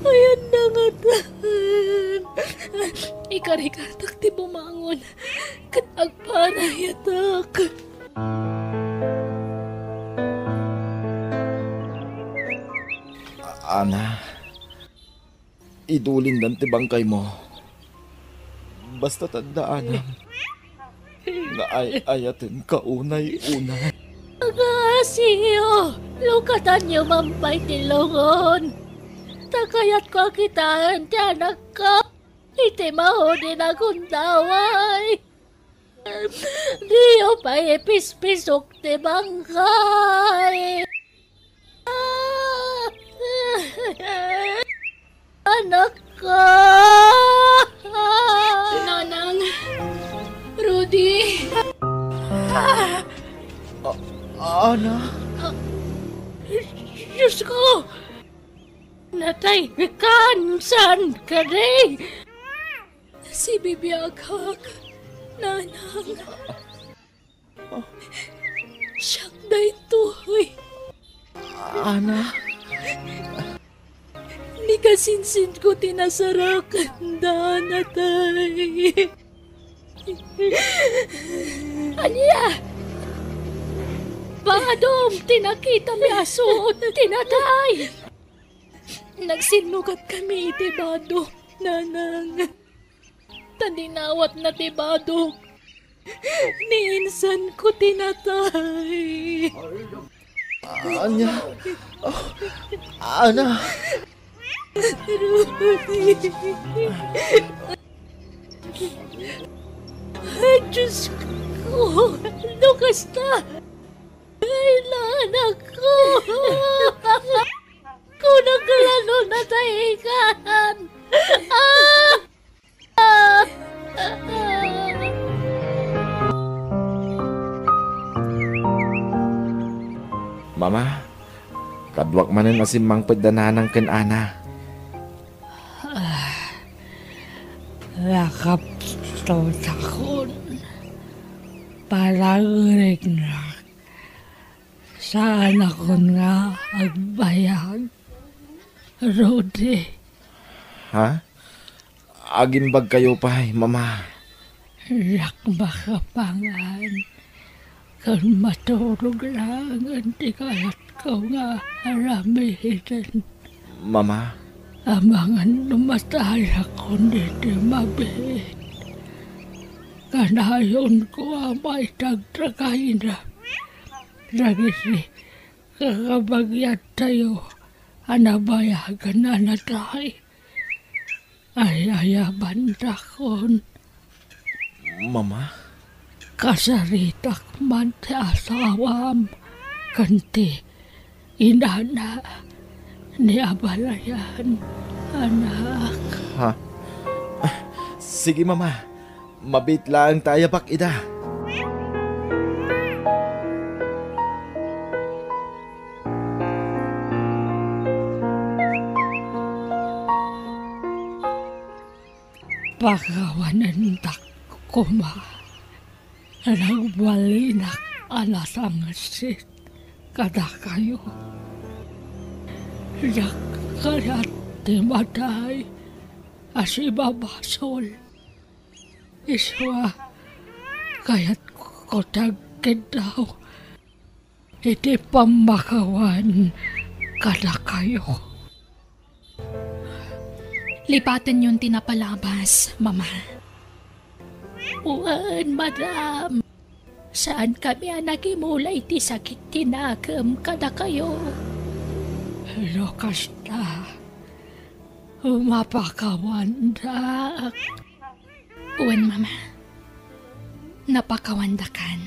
Ayan na nga tan. Ikarigatak ti bumangon. Kat agparayatak. Ana, idulin dan ti bangkay mo. Basta tandaan na ayatin ka unay-unay. Agasiyo, lukatan niyo mampay tilungon. Takayat ko kitaan tiyan ka. Iti mahudin akong daway. Diyo pa ipis-pisok ti bangkay. Anak ko! Nanang, Rudy. Ana? Diyos ko! Natay, kansan ka rin! Si Bibiyagak, Nanang. Siyak na ito'y. Ana? Ni kasinsin ko tinasarakan da natay. Anya! Badom, tinakita mi aso, tinatay! Nagsinugat kami iti Bado, Nanang. Taninawat na ti Bado. Niinsan ko tinatay. Anya? Ana? Rudy. Ay, Diyos ko. Lukas na. Ay, anak ko. Kunang kalalo na tahikan! Mama, kadwak manen asimang pagdananang ken ana. Lakap to takon. Palagrig na. Saan ako nga agbayag? Rudy, Ha? Agimbag kayo pa, mama. yak makapangan. Kung matulog lang, hindi kayat ko nga haramihin. Mama, Amangan lumatay ako dito mabit. Kanayon ko amay tagtrakain na. Nagisi, kakabagyat tayo, anabayagan na natay. Ay ayaban takon, mama. kasaritak man ti asawam, kanti inana ni abalayan, anak. Ha? Sige, mama. Mabit lang tayo bak ida. Pagawanan tak kuma. Nagbalinak alasang sit kada kayo. Yak kayat ti matay asibabasol. Iswa kayat ko tagkid daw. Iti pamakawan kada kayo. Lipatan yun tinapalabas, Mama. Uwan, madam. Saan kami nagimulay ti sakit tinagam kada kayo? Lukas na. Mapakawandak. Uwan, Mama. Napakawandakan.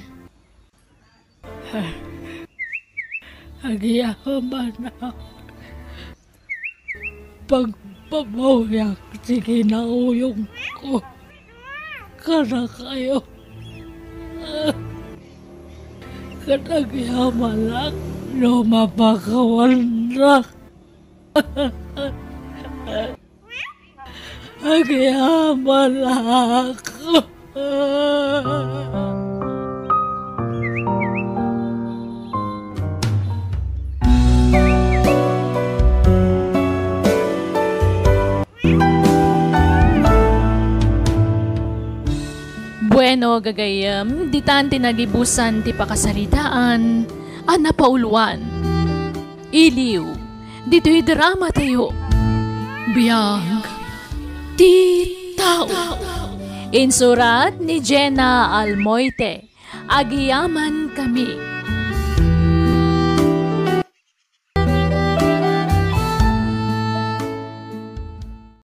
Agiyaman na. Pagpamawyak si kinauyong ko. Kana kayo. Kanagyaman lang. No mapakawandak. Agyaman ako. Bueno, gagayam, di tan tinagibusan ti pakasaritaan, napauluan. Iliw, dito'y drama tayo. Biyag, ti tao. Insurat ni Jenna Almoite, Agiyaman Kami.